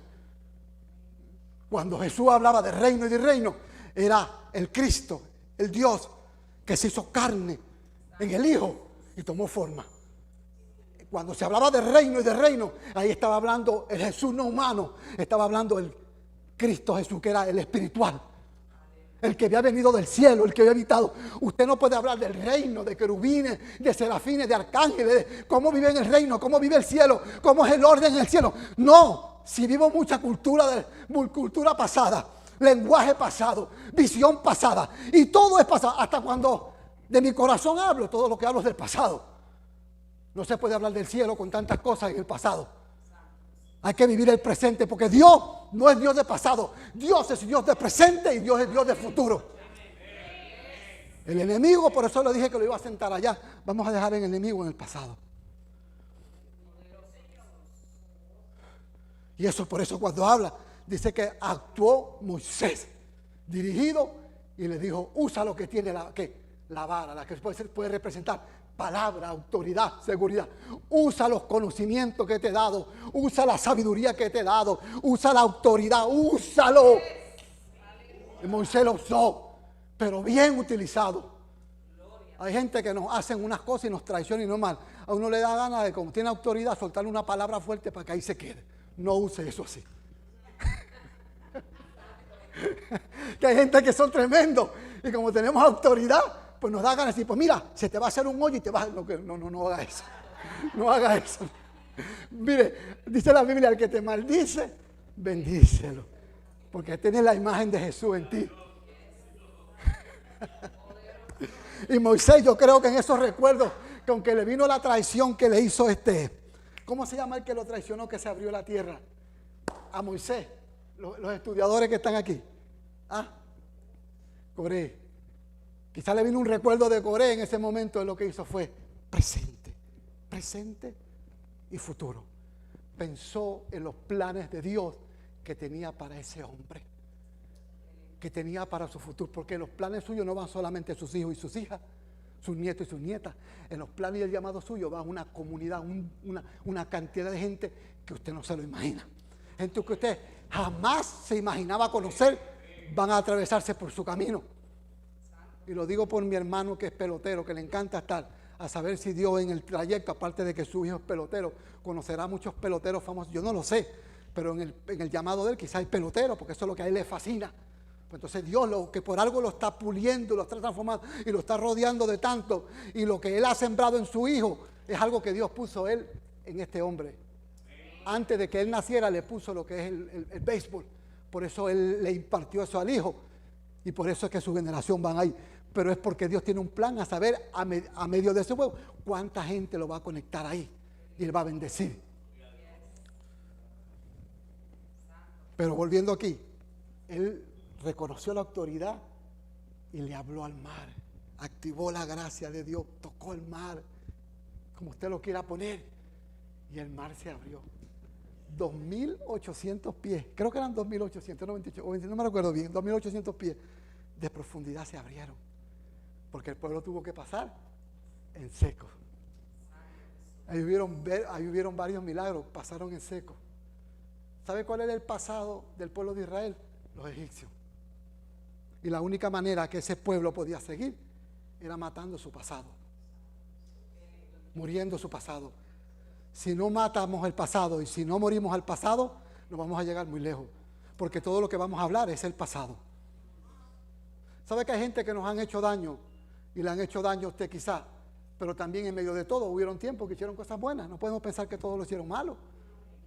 Cuando Jesús hablaba de reino y de reino, era el Cristo, el Dios, que se hizo carne en el Hijo y tomó forma. Cuando se hablaba de reino y de reino, ahí estaba hablando el Jesús no humano, estaba hablando el Cristo Jesús, que era el espiritual, el que había venido del cielo, el que había habitado. Usted no puede hablar del reino, de querubines, de serafines, de arcángeles, de cómo vive en el reino, cómo vive el cielo, cómo es el orden en el cielo. No, si vivo mucha cultura pasada, lenguaje pasado, visión pasada, y todo es pasado. Hasta cuando de mi corazón hablo, todo lo que hablo es del pasado. No se puede hablar del cielo con tantas cosas en el pasado. Hay que vivir el presente, porque Dios no es Dios de pasado. Dios es Dios de presente y Dios es Dios de futuro. El enemigo, por eso le dije que lo iba a sentar allá. Vamos a dejar el enemigo en el pasado. Y eso, por eso cuando habla, dice que actuó Moisés, dirigido, y le dijo, usa lo que tiene la vara, la que puede representar palabra, autoridad, seguridad. Usa los conocimientos que te he dado, usa la sabiduría que te he dado, usa la autoridad, úsalo. Y Moisés lo usó, pero bien utilizado. Hay gente que nos hacen unas cosas y nos traicionan y no mal. A uno le da ganas de, como tiene autoridad, soltarle una palabra fuerte para que ahí se quede. No use eso así. Que hay gente que son tremendos y como tenemos autoridad, pues nos da ganas de decir, pues mira, se te va a hacer un hoyo y te va a... No haga eso. No haga eso. Mire, dice la Biblia, al que te maldice, bendícelo. Porque tienes la imagen de Jesús en ti. Y Moisés, yo creo que en esos recuerdos, que aunque le vino la traición que le hizo ¿cómo se llama el que lo traicionó, que se abrió la tierra? A Moisés, los estudiadores que están aquí. Coré. Quizá le vino un recuerdo de Coré en ese momento, y lo que hizo fue presente y futuro. Pensó en los planes de Dios que tenía para ese hombre, que tenía para su futuro, porque los planes suyos no van solamente sus hijos y sus hijas, sus nietos y sus nietas. En los planes y el llamado suyo va una comunidad, una cantidad de gente que usted no se lo imagina. Gente que usted jamás se imaginaba conocer, van a atravesarse por su camino. Y lo digo por mi hermano que es pelotero, que le encanta estar a saber si Dios en el trayecto, aparte de que su hijo es pelotero, conocerá a muchos peloteros famosos. Yo no lo sé, pero en el llamado de él quizá hay pelotero, porque eso es lo que a él le fascina. Pues entonces Dios, que por algo lo está puliendo, lo está transformando y lo está rodeando de tanto, y lo que él ha sembrado en su hijo es algo que Dios puso él en este hombre. Antes de que él naciera le puso lo que es el béisbol. Por eso él le impartió eso al hijo. Y por eso es que su generación van ahí. Pero es porque Dios tiene un plan a saber a medio de ese juego cuánta gente lo va a conectar ahí. Y él va a bendecir. Pero volviendo aquí, él reconoció la autoridad y le habló al mar. Activó la gracia de Dios, tocó el mar, como usted lo quiera poner. Y el mar se abrió. 2.800 pies, creo que eran 2.800, no me recuerdo bien, 2.800 pies de profundidad se abrieron, porque el pueblo tuvo que pasar en seco. Ahí hubieron varios milagros, pasaron en seco. ¿Sabe cuál era el pasado del pueblo de Israel? Los egipcios. Y la única manera que ese pueblo podía seguir era matando su pasado, muriendo su pasado. Si no matamos el pasado y si no morimos al pasado, no vamos a llegar muy lejos, porque todo lo que vamos a hablar es el pasado. ¿Sabe que hay gente que nos han hecho daño y le han hecho daño a usted quizá? Pero también en medio de todo hubieron tiempos que hicieron cosas buenas. No podemos pensar que todos lo hicieron malo.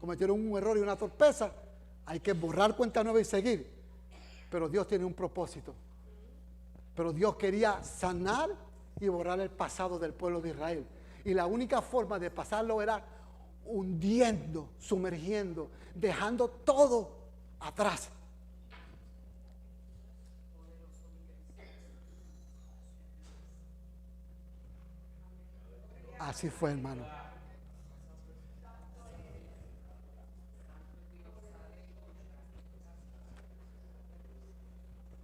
Cometieron un error y una torpeza. Hay que borrar cuenta nueva y seguir. Pero Dios tiene un propósito. Pero Dios quería sanar y borrar el pasado del pueblo de Israel. Y la única forma de pasarlo era hundiendo, sumergiendo, dejando todo atrás. Así fue, hermano.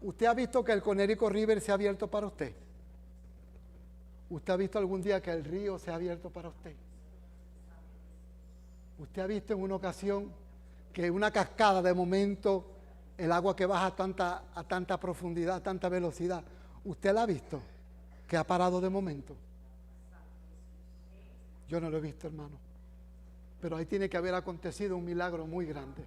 ¿Usted ha visto que el Conérico River se ha abierto para usted? ¿Usted ha visto algún día que el río se ha abierto para usted? ¿Usted ha visto en una ocasión que una cascada de momento El agua que baja a tanta profundidad, a tanta velocidad. ¿Usted la ha visto? Que ha parado de momento. Yo no lo he visto, hermano. Pero ahí tiene que haber acontecido un milagro muy grande.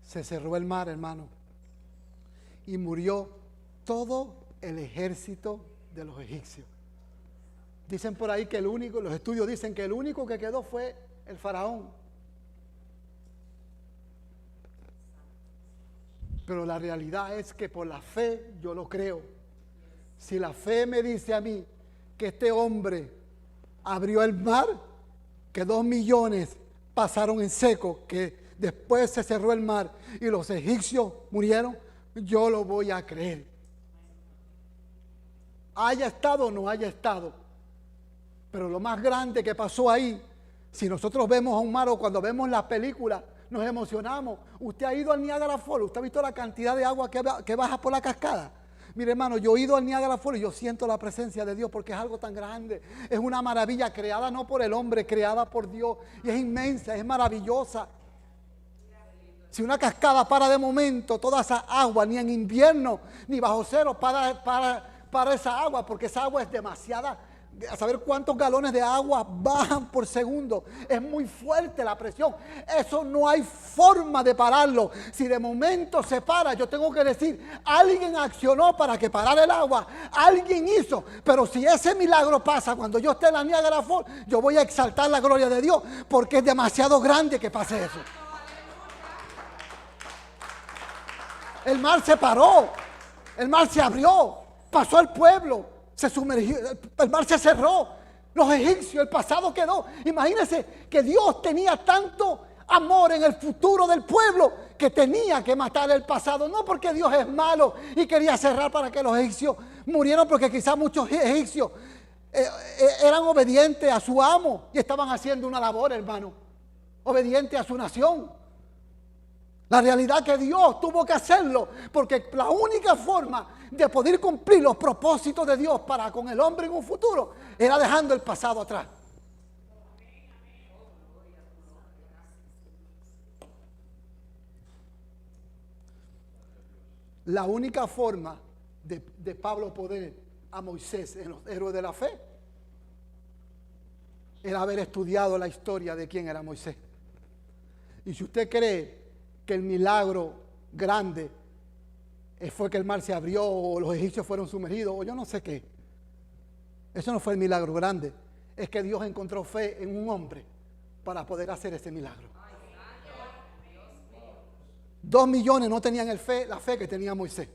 Se cerró el mar, hermano, y murió todo el ejército de los egipcios. Dicen por ahí que los estudios dicen que el único que quedó fue el faraón. Pero la realidad es que por la fe yo lo creo. Si la fe me dice a mí que este hombre abrió el mar, que 2 millones pasaron en seco, que después se cerró el mar y los egipcios murieron, yo lo voy a creer. Haya estado o no haya estado. Pero lo más grande que pasó ahí, si nosotros vemos a un mar o cuando vemos las películas, nos emocionamos. Usted ha ido al Niagara Falls, usted ha visto la cantidad de agua que baja por la cascada. Mire, hermano, yo he ido al Niagara Falls y yo siento la presencia de Dios porque es algo tan grande. Es una maravilla creada no por el hombre, creada por Dios. Y es inmensa, es maravillosa. Si una cascada para de momento, toda esa agua, ni en invierno, ni bajo cero, para esa agua, porque esa agua es demasiada. A saber cuántos galones de agua bajan por segundo. Es muy fuerte la presión. Eso no hay forma de pararlo. Si de momento se para, yo tengo que decir, alguien accionó para que parara el agua. Alguien hizo. Pero si ese milagro pasa cuando yo esté en la Niagara Falls, yo voy a exaltar la gloria de Dios, porque es demasiado grande que pase eso. El mar se paró. El mar se abrió. Pasó el pueblo. Se sumergió, el mar se cerró, los egipcios, el pasado quedó. Imagínense que Dios tenía tanto amor en el futuro del pueblo que tenía que matar el pasado, no porque Dios es malo y quería cerrar para que los egipcios murieran, porque quizás muchos egipcios eran obedientes a su amo y estaban haciendo una labor, hermano, obediente a su nación. La realidad es que Dios tuvo que hacerlo, porque la única forma de poder cumplir los propósitos de Dios para con el hombre en un futuro era dejando el pasado atrás. La única forma de Pablo poder a Moisés en los héroes de la fe era haber estudiado la historia de quién era Moisés. Y si usted cree que el milagro grande fue que el mar se abrió o los egipcios fueron sumergidos o yo no sé qué, eso no fue el milagro grande. Es que Dios encontró fe en un hombre para poder hacer ese milagro. 2 millones no tenían la fe que tenía Moisés.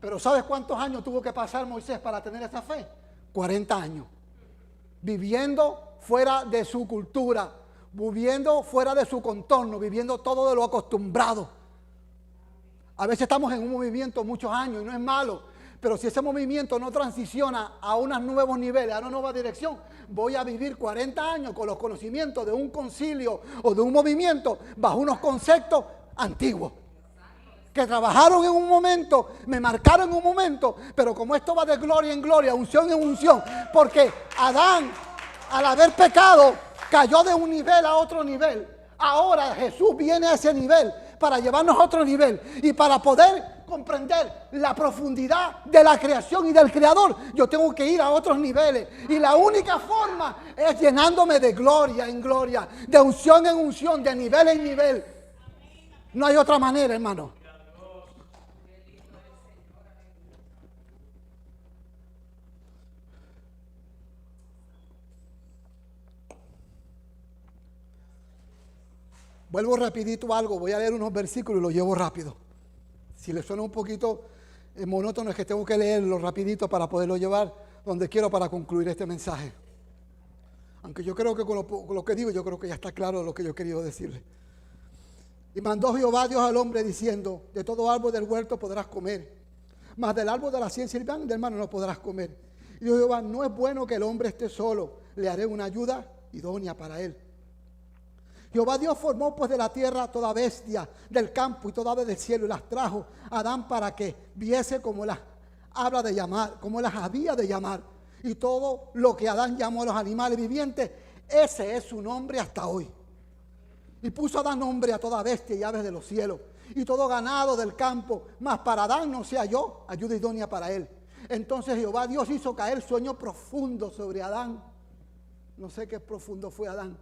Pero ¿sabes cuántos años tuvo que pasar Moisés para tener esa fe? 40 años. Viviendo fuera de su cultura, viviendo fuera de su contorno, viviendo todo de lo acostumbrado. A veces estamos en un movimiento muchos años y no es malo, pero si ese movimiento no transiciona a unos nuevos niveles, a una nueva dirección, voy a vivir 40 años con los conocimientos de un concilio o de un movimiento bajo unos conceptos antiguos que trabajaron en un momento, me marcaron en un momento, pero como esto va de gloria en gloria, unción en unción, porque Adán, al haber pecado, cayó de un nivel a otro nivel. Ahora Jesús viene a ese nivel para llevarnos a otro nivel y para poder comprender la profundidad de la creación y del creador, yo tengo que ir a otros niveles y la única forma es llenándome de gloria en gloria, de unción en unción, de nivel en nivel. No hay otra manera, hermano. Vuelvo rapidito a algo, voy a leer unos versículos y los llevo rápido. Si les suena un poquito monótono es que tengo que leerlo rapidito para poderlo llevar donde quiero para concluir este mensaje. Aunque yo creo que con lo que digo, yo creo que ya está claro lo que yo he querido decirle. Y mandó Jehová Dios al hombre diciendo, de todo árbol del huerto podrás comer, mas del árbol de la ciencia y del mal no podrás comer. Y dijo Jehová, no es bueno que el hombre esté solo, le haré una ayuda idónea para él. Jehová Dios formó pues de la tierra toda bestia del campo y toda ave del cielo y las trajo a Adán para que viese cómo las había de llamar. Y todo lo que Adán llamó a los animales vivientes, ese es su nombre hasta hoy. Y puso Adán nombre a toda bestia y aves de los cielos, y todo ganado del campo, mas para Adán no se halló ayuda idónea para él. Entonces Jehová Dios hizo caer sueño profundo sobre Adán. No sé qué profundo fue Adán,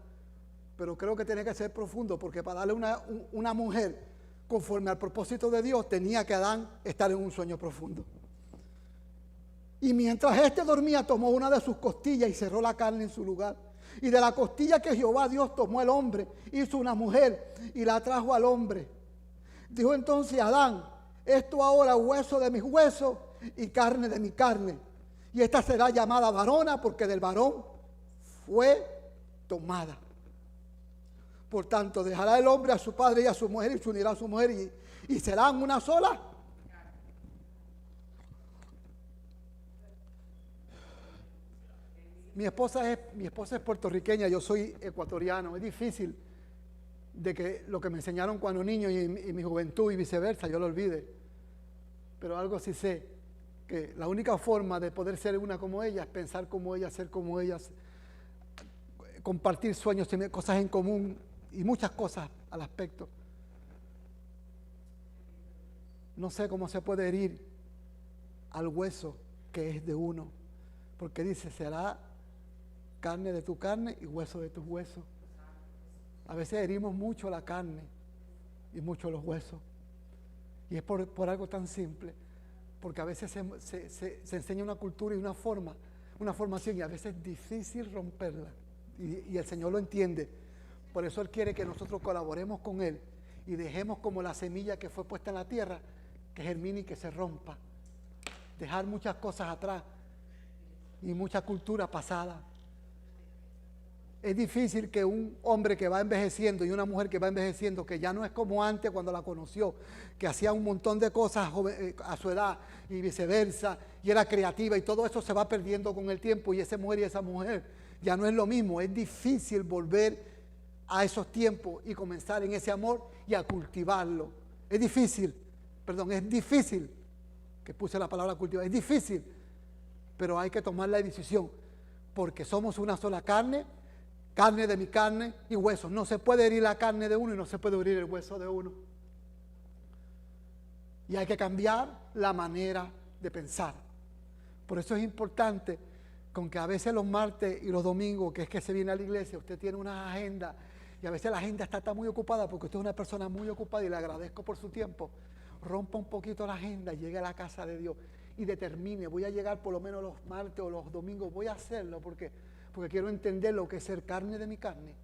pero creo que tiene que ser profundo, porque para darle una mujer conforme al propósito de Dios, tenía que Adán estar en un sueño profundo. Y mientras éste dormía, tomó una de sus costillas y cerró la carne en su lugar. Y de la costilla que Jehová Dios tomó el hombre, hizo una mujer y la trajo al hombre. Dijo entonces Adán: esto ahora hueso de mis huesos y carne de mi carne. Y esta será llamada varona, porque del varón fue tomada. Por tanto, dejará el hombre a su padre y a su mujer, y se unirá a su mujer, y serán una sola. Mi esposa es puertorriqueña, yo soy ecuatoriano. Es difícil de que lo que me enseñaron cuando niño y mi juventud y viceversa, yo lo olvide. Pero algo sí sé, que la única forma de poder ser una como ella es pensar como ella, ser como ellas, compartir sueños, tener cosas en común y muchas cosas al aspecto. No sé cómo se puede herir al hueso que es de uno, porque dice: será carne de tu carne y hueso de tus huesos. A veces herimos mucho la carne y mucho los huesos, y es por algo tan simple, porque a veces se enseña una cultura y una formación, y a veces es difícil romperla, y el Señor lo entiende. Por eso Él quiere que nosotros colaboremos con Él y dejemos como la semilla que fue puesta en la tierra, que germine y que se rompa. Dejar muchas cosas atrás y mucha cultura pasada. Es difícil que un hombre que va envejeciendo y una mujer que va envejeciendo, que ya no es como antes cuando la conoció, que hacía un montón de cosas a su edad y viceversa, y era creativa, y todo eso se va perdiendo con el tiempo, y esa mujer y esa mujer ya no es lo mismo. Es difícil volver a esos tiempos y comenzar en ese amor y a cultivarlo. Es difícil, que puse la palabra cultivar, es difícil, pero hay que tomar la decisión, porque somos una sola carne, carne de mi carne y huesos. No se puede herir la carne de uno y no se puede herir el hueso de uno. Y hay que cambiar la manera de pensar. Por eso es importante, con que a veces los martes y los domingos, que es que se viene a la iglesia, usted tiene una agenda, y a veces la agenda está muy ocupada, porque usted es una persona muy ocupada y le agradezco por su tiempo. Rompa un poquito la agenda y llegue a la casa de Dios y determine: voy a llegar por lo menos los martes o los domingos, voy a hacerlo porque quiero entender lo que es ser carne de mi carne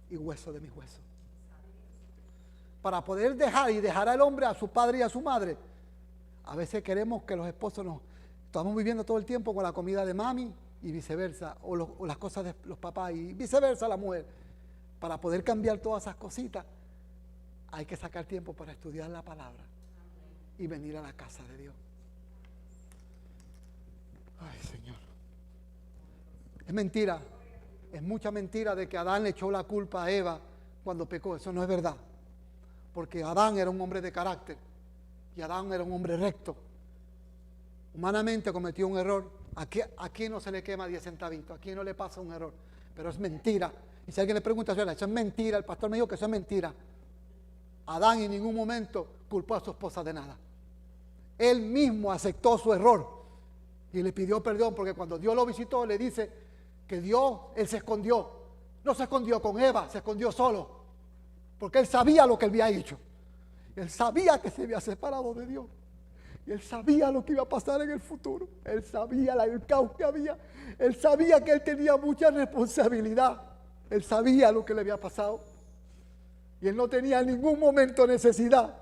y hueso de mis huesos. Para poder dejar al hombre a su padre y a su madre. A veces queremos que los esposos estamos viviendo todo el tiempo con la comida de mami y viceversa, o las cosas de los papás y viceversa la mujer. Para poder cambiar todas esas cositas, hay que sacar tiempo para estudiar la palabra y venir a la casa de Dios. Ay, Señor. Es mentira, es mucha mentira de que Adán le echó la culpa a Eva cuando pecó. Eso no es verdad, porque Adán era un hombre de carácter y Adán era un hombre recto. Humanamente cometió un error. Aquí no se le quema 10 centavitos, aquí no le pasa un error, pero es mentira. Y si alguien le pregunta: eso es mentira, el pastor me dijo que eso es mentira. Adán en ningún momento culpó a su esposa de nada. Él mismo aceptó su error y le pidió perdón, porque cuando Dios lo visitó le dice que él se escondió. No se escondió con Eva, se escondió solo, porque él sabía lo que él había hecho. Él sabía que se había separado de Dios. Y él sabía lo que iba a pasar en el futuro. Él sabía el caos que había. Él sabía que él tenía mucha responsabilidad. Él sabía lo que le había pasado. Y él no tenía en ningún momento necesidad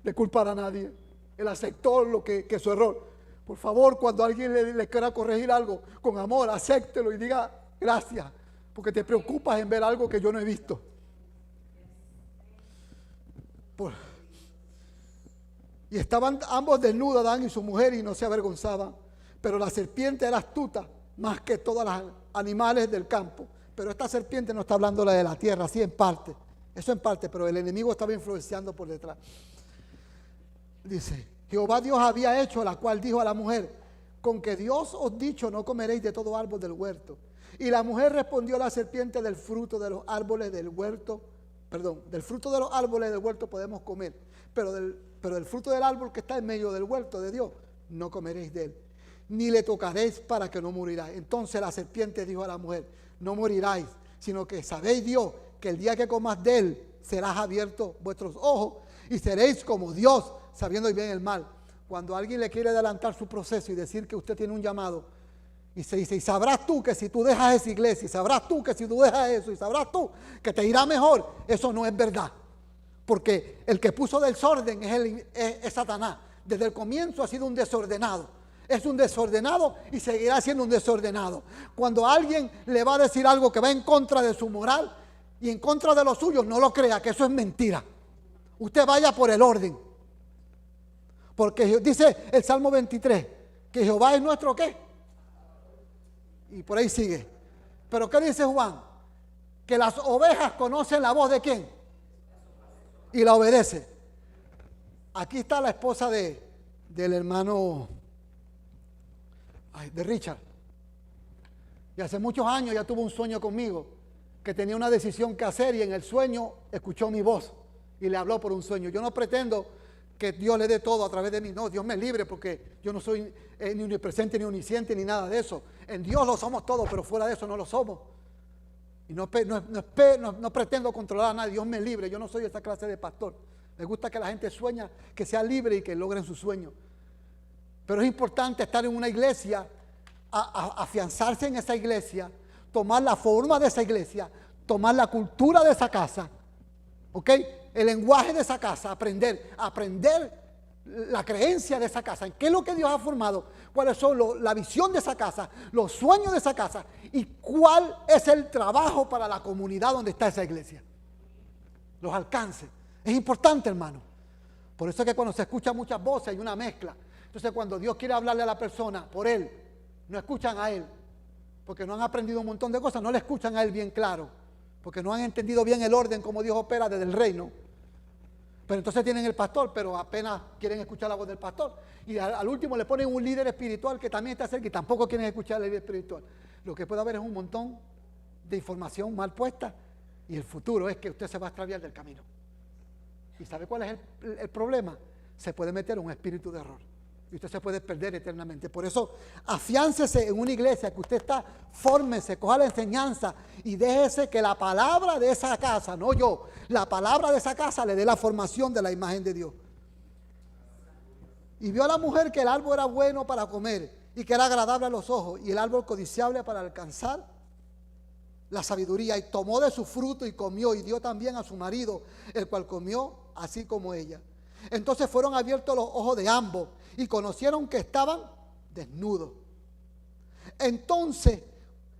de culpar a nadie. Él aceptó que su error. Por favor, cuando alguien le quiera corregir algo, con amor, acéptelo y diga gracias, porque te preocupas en ver algo que yo no he visto. Y estaban ambos desnudos, Adán y su mujer, y no se avergonzaban. Pero la serpiente era astuta más que todos los animales del campo. Pero esta serpiente no está hablando de la tierra, así en parte. Eso en parte, pero el enemigo estaba influenciando por detrás. Dice: Jehová Dios había hecho, la cual dijo a la mujer: con que Dios os dicho, no comeréis de todo árbol del huerto. Y la mujer respondió a la serpiente, del fruto de los árboles del huerto, del fruto de los árboles del huerto podemos comer, pero del fruto del árbol que está en medio del huerto de Dios, no comeréis de él, ni le tocaréis para que no moriráis. Entonces la serpiente dijo a la mujer, no moriráis, sino que sabéis Dios, que el día que comas de él, serás abiertos vuestros ojos y seréis como Dios, sabiendo el bien y el mal. Cuando alguien le quiere adelantar su proceso y decir que usted tiene un llamado, y se dice, y sabrás tú que si tú dejas esa iglesia, y sabrás tú que si tú dejas eso, y sabrás tú que te irá mejor, eso no es verdad. Porque el que puso desorden es Satanás. Desde el comienzo ha sido un desordenado. Es un desordenado y seguirá siendo un desordenado. Cuando alguien le va a decir algo que va en contra de su moral y en contra de los suyos, no lo crea, que eso es mentira. Usted vaya por el orden. Porque dice el Salmo 23, que Jehová es nuestro ¿qué? Y por ahí sigue. Pero ¿qué dice Juan? Que las ovejas conocen la voz de ¿quién? Y la obedece. Aquí está la esposa del hermano de Richard. Y hace muchos años ya tuvo un sueño conmigo, que tenía una decisión que hacer y en el sueño escuchó mi voz y le habló por un sueño. Yo no pretendo que Dios le dé todo a través de mí. No, Dios me libre porque yo no soy ni omnipresente, ni omnisciente, ni nada de eso. En Dios lo somos todos, pero fuera de eso no lo somos. Y no pretendo controlar a nadie. Dios me libre. Yo no soy esa clase de pastor. Me gusta que la gente sueña, que sea libre y que logren su sueño. Pero es importante estar en una iglesia, afianzarse en esa iglesia, tomar la forma de esa iglesia, tomar la cultura de esa casa, ¿ok? El lenguaje de esa casa, aprender la creencia de esa casa, en qué es lo que Dios ha formado, cuáles son la visión de esa casa, los sueños de esa casa y cuál es el trabajo para la comunidad donde está esa iglesia. Los alcances. Es importante, hermano. Por eso es que cuando se escuchan muchas voces hay una mezcla. Entonces cuando Dios quiere hablarle a la persona por él, no escuchan a él, porque no han aprendido un montón de cosas, no le escuchan a él bien claro, porque no han entendido bien el orden como Dios opera desde el reino. Pero entonces tienen el pastor, pero apenas quieren escuchar la voz del pastor. Y al último le ponen un líder espiritual que también está cerca y tampoco quieren escuchar al líder espiritual. Lo que puede haber es un montón de información mal puesta y el futuro es que usted se va a extraviar del camino. ¿Y sabe cuál es el problema? Se puede meter un espíritu de error y usted se puede perder eternamente. Por eso, afiáncese en una iglesia que usted está, fórmese, coja la enseñanza y déjese que la palabra de esa casa, no yo, la palabra de esa casa le dé la formación de la imagen de Dios. Y vio a la mujer que el árbol era bueno para comer y que era agradable a los ojos y el árbol codiciable para alcanzar la sabiduría, y tomó de su fruto y comió y dio también a su marido, el cual comió así como ella. Entonces fueron abiertos los ojos de ambos y conocieron que estaban desnudos. Entonces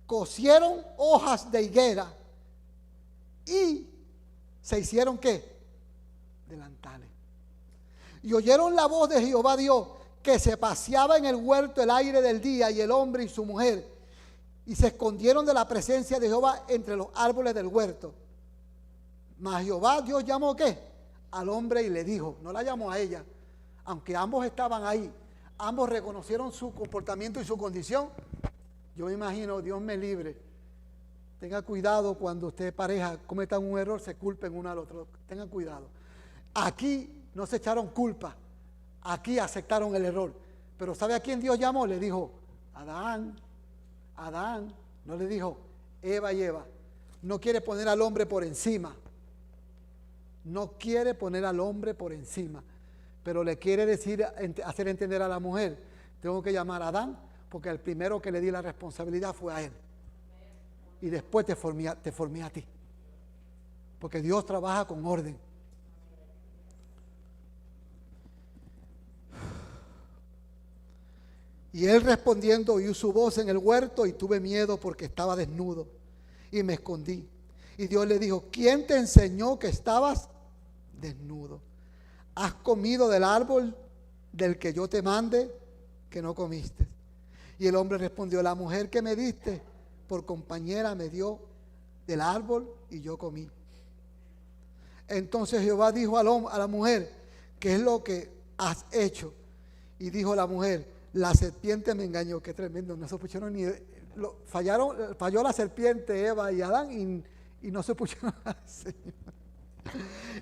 cosieron hojas de higuera y se hicieron ¿qué? Delantales. Y oyeron la voz de Jehová Dios, que se paseaba en el huerto el aire del día, y el hombre y su mujer, y se escondieron de la presencia de Jehová entre los árboles del huerto. Mas Jehová Dios llamó ¿qué? Al hombre y le dijo, no la llamó a ella, aunque ambos estaban ahí, ambos reconocieron su comportamiento y su condición. Yo me imagino, Dios me libre, tenga cuidado cuando usted pareja cometan un error, se culpen uno al otro, tengan cuidado. Aquí no se echaron culpa, aquí aceptaron el error, pero ¿sabe a quién Dios llamó? Le dijo, Adán, no le dijo Eva y Eva. No quiere poner al hombre por encima. No quiere poner al hombre por encima. Pero le quiere decir, hacer entender a la mujer, tengo que llamar a Adán, porque el primero que le di la responsabilidad fue a él. Y después te formé a ti. Porque Dios trabaja con orden. Y él respondiendo oí su voz en el huerto y tuve miedo porque estaba desnudo y me escondí. Y Dios le dijo, ¿quién te enseñó que estabas desnudo? ¿Has comido del árbol del que yo te mande que no comiste? Y el hombre respondió, la mujer que me diste por compañera me dio del árbol y yo comí. Entonces Jehová dijo a la mujer, ¿qué es lo que has hecho? Y dijo la mujer, la serpiente me engañó. Qué tremendo, no se pusieron ni... falló la serpiente, Eva y Adán, y no se pusieron al Señor.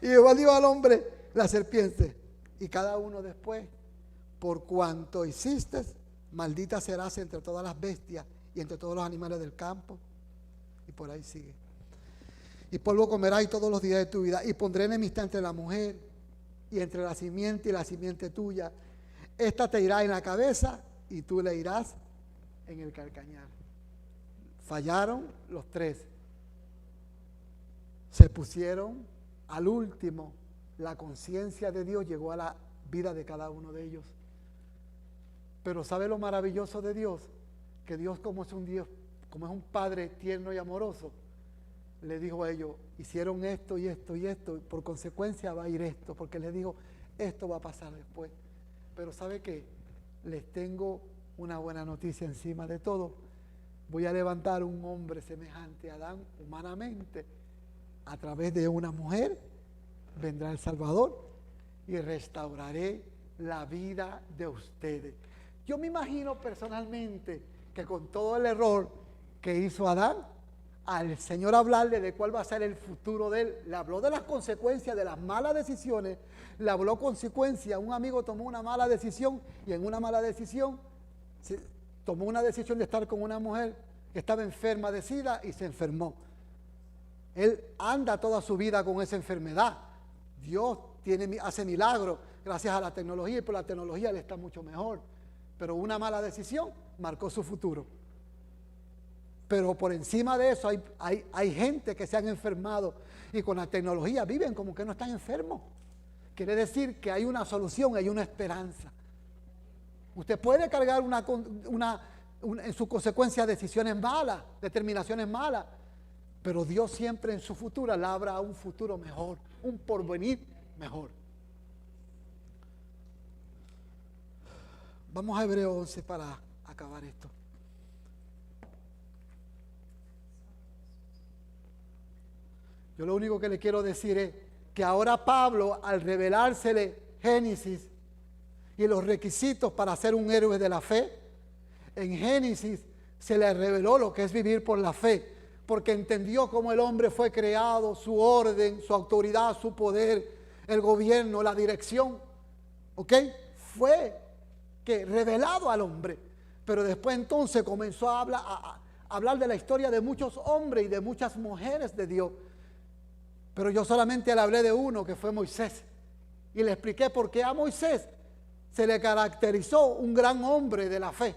Y Jehová dijo al hombre, la serpiente, y cada uno después, por cuanto hiciste, maldita serás entre todas las bestias y entre todos los animales del campo. Y por ahí sigue. Y polvo comerás todos los días de tu vida, y pondré enemistad entre la mujer y entre la simiente y la simiente tuya. Esta te irá en la cabeza y tú le irás en el calcañar. Fallaron los tres. Se pusieron al último. La conciencia de Dios llegó a la vida de cada uno de ellos. Pero ¿sabe lo maravilloso de Dios? Que Dios, como es un Dios, como es un Padre tierno y amoroso, le dijo a ellos, hicieron esto y esto y esto, y por consecuencia va a ir esto, porque les dijo, esto va a pasar después. Pero ¿sabe qué? Les tengo una buena noticia encima de todo. Voy a levantar un hombre semejante a Adán humanamente. A través de una mujer vendrá el Salvador y restauraré la vida de ustedes. Yo me imagino personalmente que con todo el error que hizo Adán, al Señor hablarle de cuál va a ser el futuro de él, le habló de las consecuencias de las malas decisiones, le habló consecuencias. Un amigo tomó una mala decisión y en una mala decisión tomó una decisión de estar con una mujer que estaba enferma de SIDA y se enfermó. Él anda toda su vida con esa enfermedad. Dios hace milagros gracias a la tecnología, y por la tecnología él está mucho mejor. Pero una mala decisión marcó su futuro. Pero por encima de eso hay gente que se han enfermado y con la tecnología viven como que no están enfermos. Quiere decir que hay una solución, hay una esperanza. Usted puede cargar en su consecuencia decisiones malas, determinaciones malas, pero Dios siempre en su futuro labra un futuro mejor, un porvenir mejor. Vamos a Hebreos 11 para acabar esto. Yo lo único que le quiero decir es que ahora Pablo, al revelársele Génesis y los requisitos para ser un héroe de la fe, en Génesis se le reveló lo que es vivir por la fe, porque entendió cómo el hombre fue creado, su orden, su autoridad, su poder, el gobierno, la dirección, ¿ok? Fue que revelado al hombre, pero después entonces comenzó a hablar de la historia de muchos hombres y de muchas mujeres de Dios. Pero yo solamente le hablé de uno, que fue Moisés, y le expliqué por qué a Moisés se le caracterizó un gran hombre de la fe.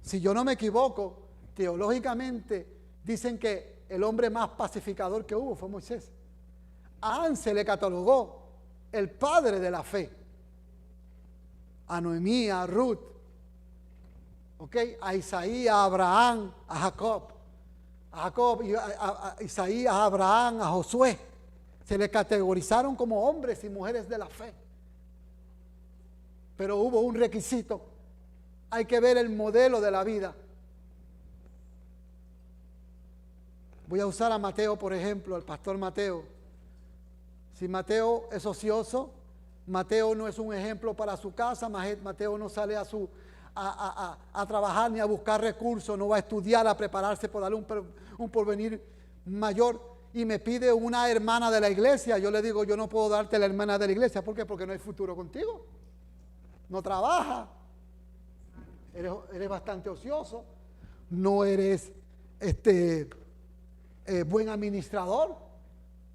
Si yo no me equivoco, teológicamente dicen que el hombre más pacificador que hubo fue Moisés. A An se le catalogó el padre de la fe. A Noemí, a Ruth, a Isaías, a Abraham, a Jacob, a Isaías, a Abraham, a Josué. Se le categorizaron como hombres y mujeres de la fe. Pero hubo un requisito. Hay que ver el modelo de la vida. Voy a usar a Mateo, por ejemplo, al pastor Mateo. Si Mateo es ocioso, Mateo no es un ejemplo para su casa, Mateo no sale a trabajar ni a buscar recursos, no va a estudiar, a prepararse por darle un porvenir mayor, y me pide una hermana de la iglesia. Yo le digo, yo no puedo darte la hermana de la iglesia. ¿Por qué? Porque no hay futuro contigo. No trabaja, eres bastante ocioso, no eres buen administrador,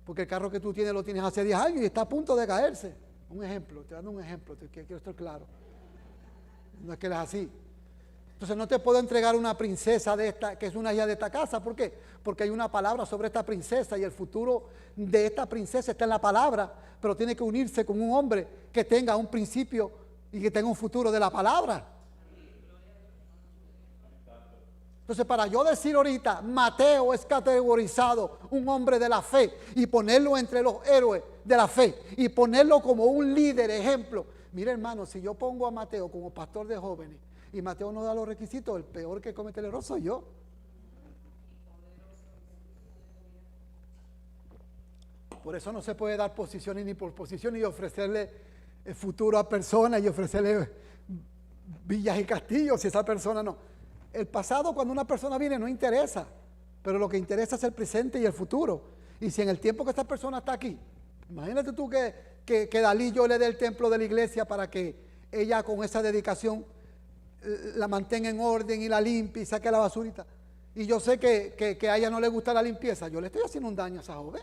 porque el carro que tú tienes lo tienes hace 10 años y está a punto de caerse. Un ejemplo, te dando un ejemplo, quiero estar claro. No es que eres así. Entonces no te puedo entregar una princesa de esta, que es una hija de esta casa. ¿Por qué? Porque hay una palabra sobre esta princesa y el futuro de esta princesa está en la palabra, pero tiene que unirse con un hombre que tenga un principio y que tenga un futuro de la palabra. Entonces, para yo decir ahorita, Mateo es categorizado un hombre de la fe y ponerlo entre los héroes de la fe y ponerlo como un líder, ejemplo. Mire, hermano, si yo pongo a Mateo como pastor de jóvenes y Mateo no da los requisitos, el peor que comete el error soy yo. Por eso no se puede dar posiciones ni por posiciones y ofrecerle el futuro a personas y ofrecerle villas y castillos si esa persona no. El pasado, cuando una persona viene, no interesa, pero lo que interesa es el presente y el futuro. Y si en el tiempo que esta persona está aquí, imagínate tú que Dalí yo le dé el templo de la iglesia para que ella con esa dedicación la mantenga en orden y la limpie y saque la basurita. Y yo sé que a ella no le gusta la limpieza, yo le estoy haciendo un daño a esa joven.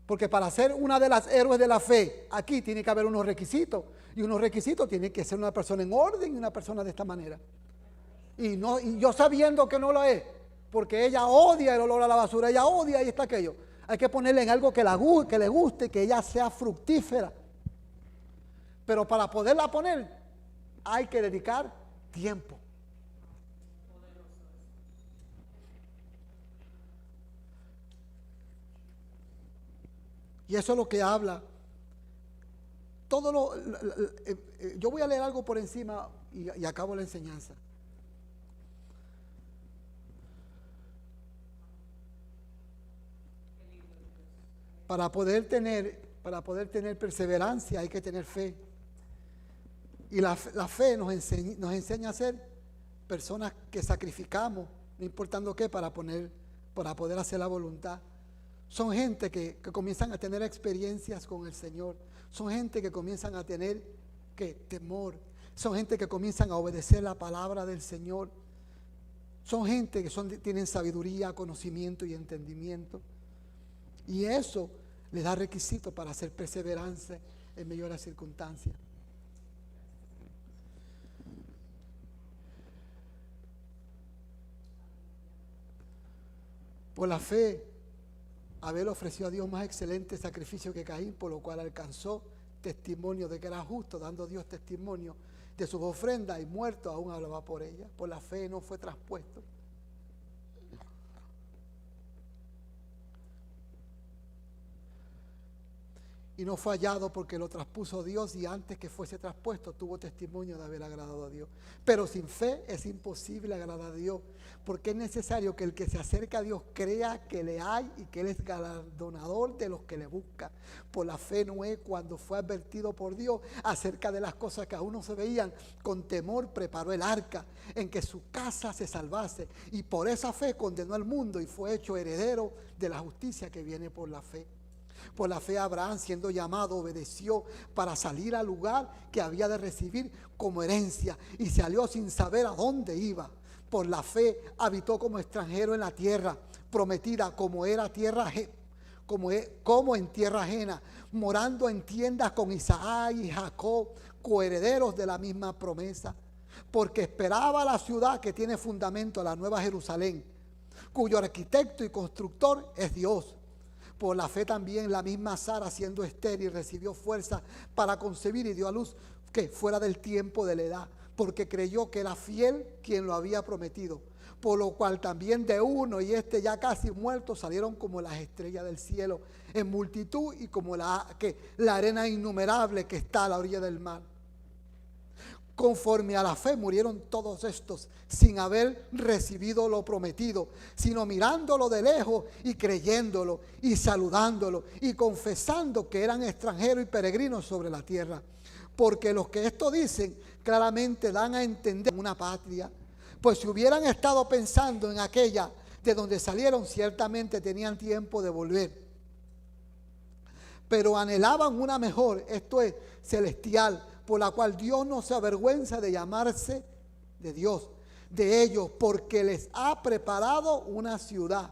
Porque para ser una de las héroes de la fe, aquí tiene que haber unos requisitos. Y unos requisitos tiene que ser una persona en orden y una persona de esta manera. Y yo sabiendo que no lo es, porque ella odia el olor a la basura, ella odia y está aquello. Hay que ponerle en algo que le guste, que ella sea fructífera. Pero para poderla poner, hay que dedicar tiempo. Y eso es lo que habla. Yo voy a leer algo por encima y acabo la enseñanza. Para poder tener perseverancia hay que tener fe. Y la fe nos enseña a ser personas que sacrificamos, no importando qué, para poder hacer la voluntad. Son gente que comienzan a tener experiencias con el Señor. Son gente que comienzan a tener temor. Son gente que comienzan a obedecer la palabra del Señor. Son gente que tienen sabiduría, conocimiento y entendimiento. Y eso les da requisitos para hacer perseverancia en medio de las circunstancias. Por la fe, Abel ofreció a Dios más excelente sacrificio que Caín, por lo cual alcanzó testimonio de que era justo, dando a Dios testimonio de sus ofrendas, y muerto aún hablaba por ella. Por la fe no fue traspuesto. Y no fue hallado porque lo traspuso Dios, y antes que fuese traspuesto tuvo testimonio de haber agradado a Dios. Pero sin fe es imposible agradar a Dios, porque es necesario que el que se acerca a Dios crea que le hay y que Él es galardonador de los que le buscan. Por la fe Noé, cuando fue advertido por Dios acerca de las cosas que aún no se veían, con temor preparó el arca en que su casa se salvase, y por esa fe condenó al mundo y fue hecho heredero de la justicia que viene por la fe. Por la fe Abraham, siendo llamado, obedeció para salir al lugar que había de recibir como herencia, y salió sin saber a dónde iba. Por la fe habitó como extranjero en la tierra prometida, como en tierra ajena, morando en tiendas con Isaac y Jacob, coherederos de la misma promesa, porque esperaba la ciudad que tiene fundamento, la nueva Jerusalén, cuyo arquitecto y constructor es Dios. Por la fe también la misma Sara, siendo estéril, recibió fuerza para concebir y dio a luz que fuera del tiempo de la edad, porque creyó que era fiel quien lo había prometido. Por lo cual también de uno, y ya casi muerto, salieron como las estrellas del cielo en multitud, y como la arena innumerable que está a la orilla del mar. Conforme a la fe murieron todos estos, sin haber recibido lo prometido, sino mirándolo de lejos y creyéndolo y saludándolo y confesando que eran extranjeros y peregrinos sobre la tierra. Porque los que esto dicen claramente dan a entender una patria. Pues si hubieran estado pensando en aquella de donde salieron, ciertamente tenían tiempo de volver. Pero anhelaban una mejor, esto es, celestial, por la cual Dios no se avergüenza de llamarse de Dios, de ellos, porque les ha preparado una ciudad.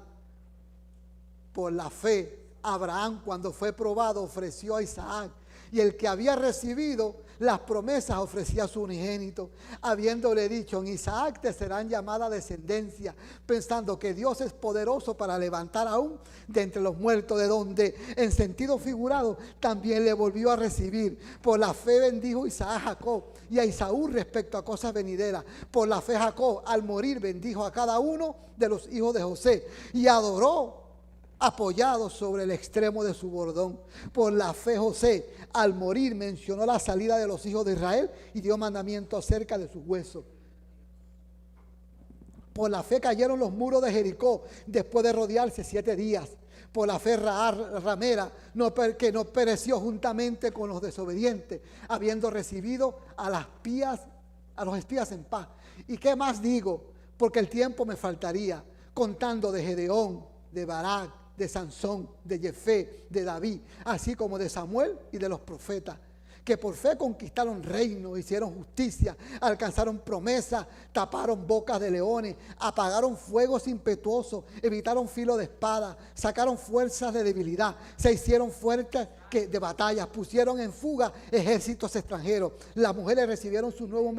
Por la fe, Abraham, cuando fue probado, ofreció a Isaac, y el que había recibido las promesas ofrecía a su unigénito, habiéndole dicho: en Isaac te serán llamada descendencia, pensando que Dios es poderoso para levantar aún de entre los muertos, de donde en sentido figurado también le volvió a recibir. Por la fe bendijo Isaac a Jacob y a Esaú respecto a cosas venideras. Por la fe Jacob al morir bendijo a cada uno de los hijos de José y adoró apoyado sobre el extremo de su bordón. Por la fe José al morir mencionó la salida de los hijos de Israel y dio mandamiento acerca de sus huesos. Por la fe cayeron los muros de Jericó después de rodearse 7 días. Por la fe Rahab ramera, que no pereció juntamente con los desobedientes, habiendo recibido a los espías en paz. ¿Y qué más digo? Porque el tiempo me faltaría, contando de Gedeón, de Barak, de Sansón, de Jefté, de David, así como de Samuel y de los profetas, que por fe conquistaron reinos, hicieron justicia, alcanzaron promesas, taparon bocas de leones, apagaron fuegos impetuosos, evitaron filo de espada, sacaron fuerzas de debilidad, se hicieron fuertes de batallas, pusieron en fuga ejércitos extranjeros. Las mujeres recibieron sus nuevos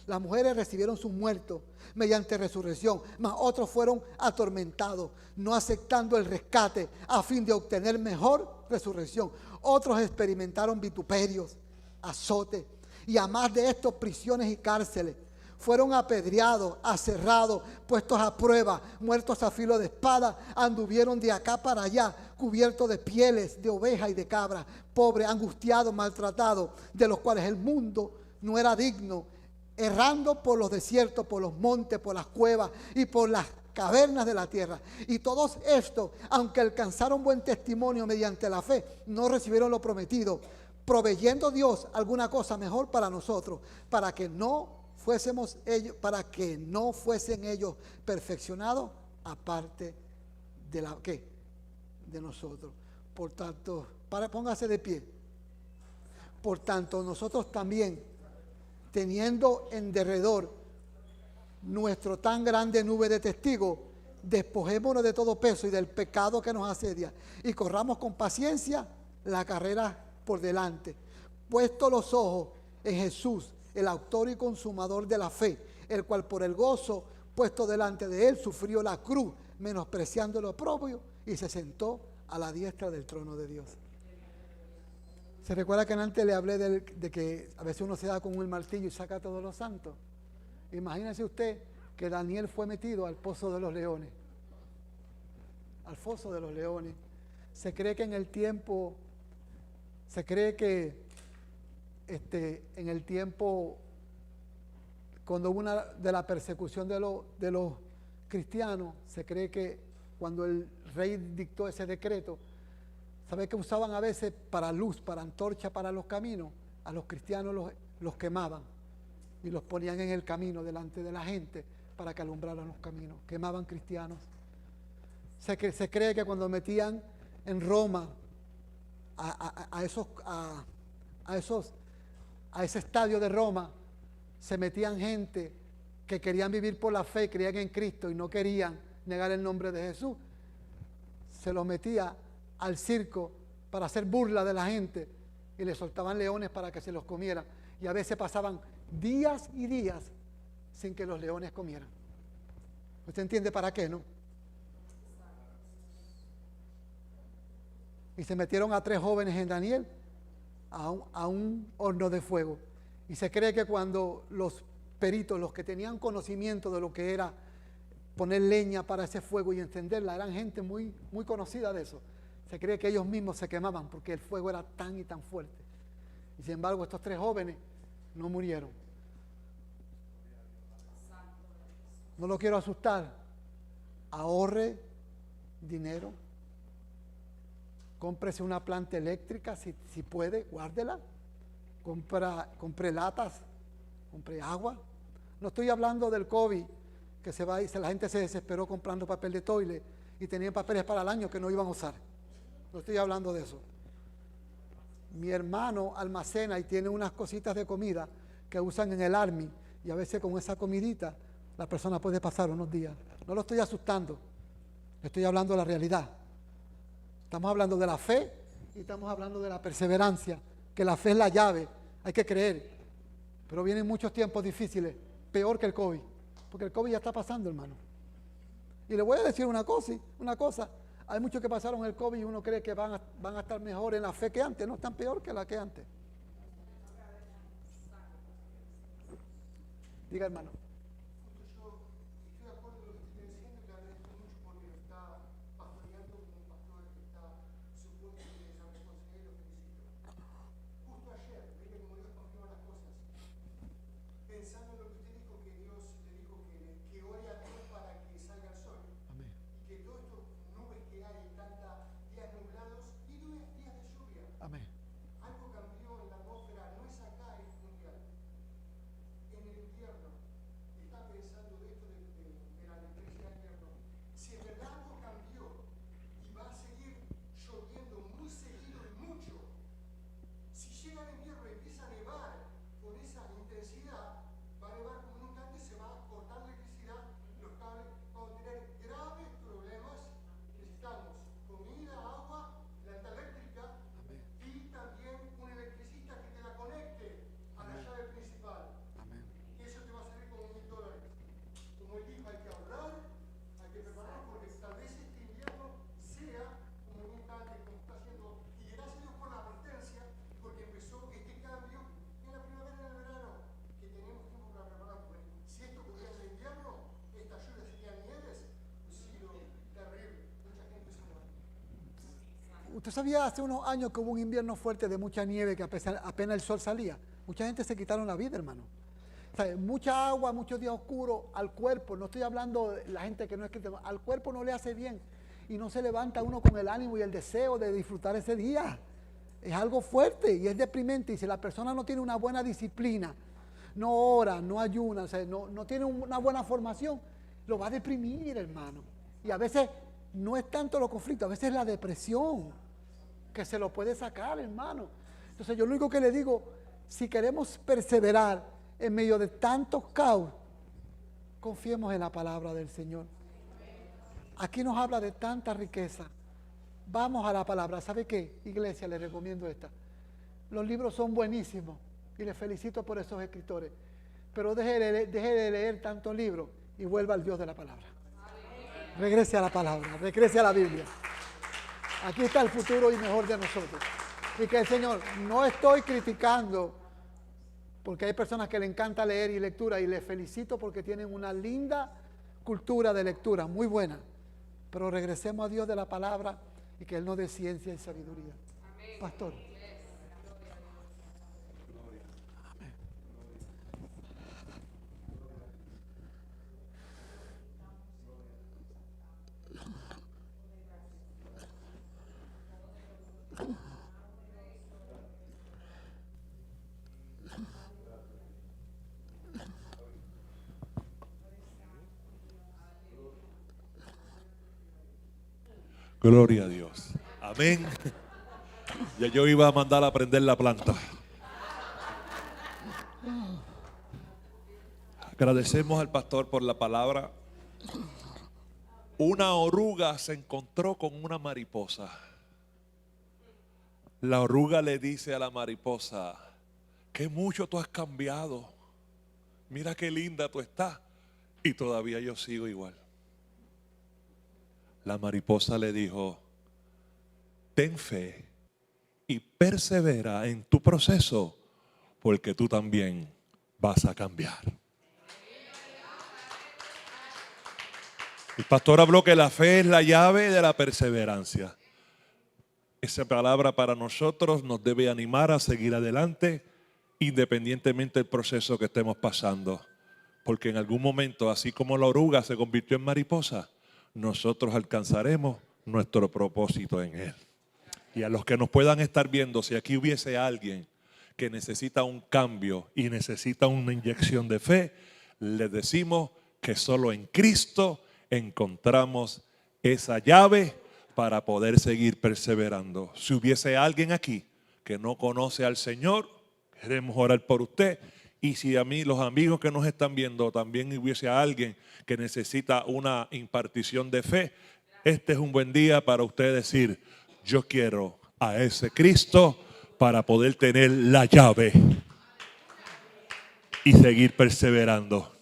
las mujeres recibieron sus muertos mediante resurrección, mas otros fueron atormentados, no aceptando el rescate a fin de obtener mejor resurrección. Otros experimentaron vituperios, azotes y a más de estos prisiones y cárceles. Fueron apedreados, aserrados, puestos a prueba, muertos a filo de espada, anduvieron de acá para allá, cubiertos de pieles de oveja y de cabra, pobres, angustiados, maltratados, de los cuales el mundo no era digno, errando por los desiertos, por los montes, por las cuevas y por las cavernas de la tierra. Y todos estos, aunque alcanzaron buen testimonio mediante la fe, no recibieron lo prometido, proveyendo Dios alguna cosa mejor para nosotros, para que no fuesen ellos perfeccionados aparte de de nosotros. Por tanto, póngase de pie. Por tanto, nosotros también, teniendo en derredor nuestro tan grande nube de testigos, despojémonos de todo peso y del pecado que nos asedia y corramos con paciencia la carrera por delante, puesto los ojos en Jesús, el autor y consumador de la fe, el cual por el gozo puesto delante de él sufrió la cruz, menospreciando lo propio, y se sentó a la diestra del trono de Dios. ¿Se recuerda que antes le hablé de que a veces uno se da con un martillo y saca a todos los santos? Imagínese usted que Daniel fue metido al pozo de los leones. Al foso de los leones. Se cree que en el tiempo, en el tiempo, cuando hubo una de la persecución de los cristianos, se cree que cuando el rey dictó ese decreto, ¿sabe que usaban a veces para luz, para antorcha, para los caminos? A los cristianos los quemaban y los ponían en el camino delante de la gente para que alumbraran los caminos. Quemaban cristianos. Se cree que cuando metían en Roma a ese estadio de Roma, se metían gente que querían vivir por la fe, creían en Cristo y no querían negar el nombre de Jesús. Se los metía al circo para hacer burla de la gente y le soltaban leones para que se los comieran. Y a veces pasaban días y días sin que los leones comieran. ¿Usted entiende para qué, no? Y se metieron a 3 jóvenes en Daniel a un horno de fuego. Y se cree que cuando los peritos, los que tenían conocimiento de lo que era poner leña para ese fuego y encenderla, eran gente muy, muy conocida de eso. Se cree que ellos mismos se quemaban porque el fuego era tan y tan fuerte. Y sin embargo, estos 3 jóvenes no murieron. No lo quiero asustar. Ahorre dinero. Cómprese una planta eléctrica si puede, guárdela. Compre latas, compre agua. No estoy hablando del COVID, que se va y la gente se desesperó comprando papel de toilet y tenían papeles para el año que no iban a usar. No estoy hablando de eso. Mi hermano almacena y tiene unas cositas de comida que usan en el Army y a veces con esa comidita la persona puede pasar unos días. No lo estoy asustando, estoy hablando de la realidad. Estamos hablando de la fe y estamos hablando de la perseverancia, que la fe es la llave, hay que creer. Pero vienen muchos tiempos difíciles, peor que el COVID, porque el COVID ya está pasando, hermano. Y le voy a decir una cosa, hay muchos que pasaron el COVID y uno cree que van a estar mejor en la fe que antes, no están peor que la que antes. Diga, hermano. Pensando en lo que usted dijo, que Dios le dijo que ore a Dios ¿Usted sabía hace unos años que hubo un invierno fuerte de mucha nieve que apenas el sol salía? Mucha gente se quitaron la vida, hermano. O sea, mucha agua, muchos días oscuros al cuerpo. No estoy hablando de la gente que no es cristiana. Al cuerpo no le hace bien. Y no se levanta uno con el ánimo y el deseo de disfrutar ese día. Es algo fuerte y es deprimente. Y si la persona no tiene una buena disciplina, no ora, no ayuna, o sea, no tiene una buena formación, lo va a deprimir, hermano. Y a veces no es tanto los conflictos, a veces es la depresión que se lo puede sacar, hermano. Entonces yo lo único que le digo, si queremos perseverar en medio de tantos caos, confiemos en la palabra del Señor. Aquí nos habla de tanta riqueza. Vamos a la palabra. ¿Sabe qué, iglesia? Les recomiendo esta. Los libros son buenísimos y les felicito por esos escritores. Pero deje de leer tantos libros y vuelva al Dios de la palabra. Regrese a la palabra, regrese a la Biblia. Aquí está el futuro y mejor de nosotros. Y que el Señor, no estoy criticando, porque hay personas que le encanta leer y lectura, y les felicito porque tienen una linda cultura de lectura, muy buena. Pero regresemos a Dios de la palabra y que Él nos dé ciencia y sabiduría. Amén. Pastor. Gloria a Dios. Amén. Ya yo iba a mandar a prender la planta. Agradecemos al pastor por la palabra. Una oruga se encontró con una mariposa. La oruga le dice a la mariposa: qué mucho tú has cambiado. Mira qué linda tú estás. Y todavía yo sigo igual. La mariposa le dijo: ten fe y persevera en tu proceso, porque tú también vas a cambiar. El pastor habló que la fe es la llave de la perseverancia. Esa palabra para nosotros nos debe animar a seguir adelante, independientemente del proceso que estemos pasando. Porque en algún momento, así como la oruga se convirtió en mariposa, nosotros alcanzaremos nuestro propósito en Él. Y a los que nos puedan estar viendo, si aquí hubiese alguien que necesita un cambio y necesita una inyección de fe, les decimos que solo en Cristo encontramos esa llave para poder seguir perseverando. Si hubiese alguien aquí que no conoce al Señor, queremos orar por usted. Y si a mí, los amigos que nos están viendo, también hubiese alguien que necesita una impartición de fe, este es un buen día para usted decir: yo quiero a ese Cristo para poder tener la llave y seguir perseverando.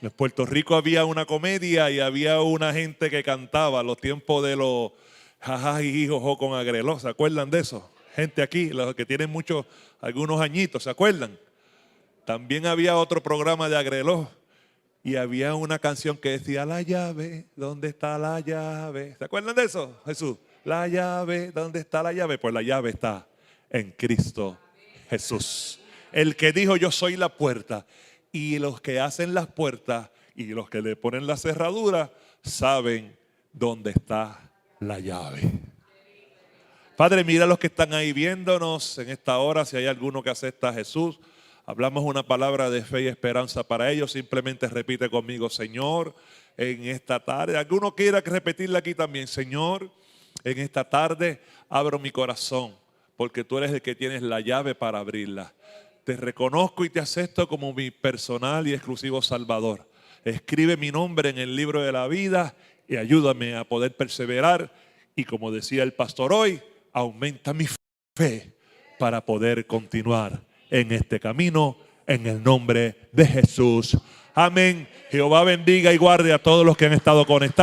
En Puerto Rico había una comedia y había una gente que cantaba los tiempos de los jajá y jojo con Agreló. ¿Se acuerdan de eso? Gente aquí, los que tienen algunos añitos, ¿se acuerdan? También había otro programa de Agreló y había una canción que decía: la llave, ¿dónde está la llave? ¿Se acuerdan de eso, Jesús? La llave, ¿dónde está la llave? Pues la llave está en Cristo Jesús. El que dijo: yo soy la puerta. Y los que hacen las puertas y los que le ponen la cerradura saben dónde está la llave. Padre, mira a los que están ahí viéndonos en esta hora. Si hay alguno que acepta a Jesús, hablamos una palabra de fe y esperanza para ellos. Simplemente repite conmigo: Señor, en esta tarde. Alguno quiera repetirla aquí también: Señor, en esta tarde abro mi corazón, porque tú eres el que tienes la llave para abrirla. Te reconozco y te acepto como mi personal y exclusivo Salvador. Escribe mi nombre en el libro de la vida y ayúdame a poder perseverar. Y como decía el pastor hoy, aumenta mi fe para poder continuar en este camino, en el nombre de Jesús. Amén. Jehová bendiga y guarde a todos los que han estado conectados.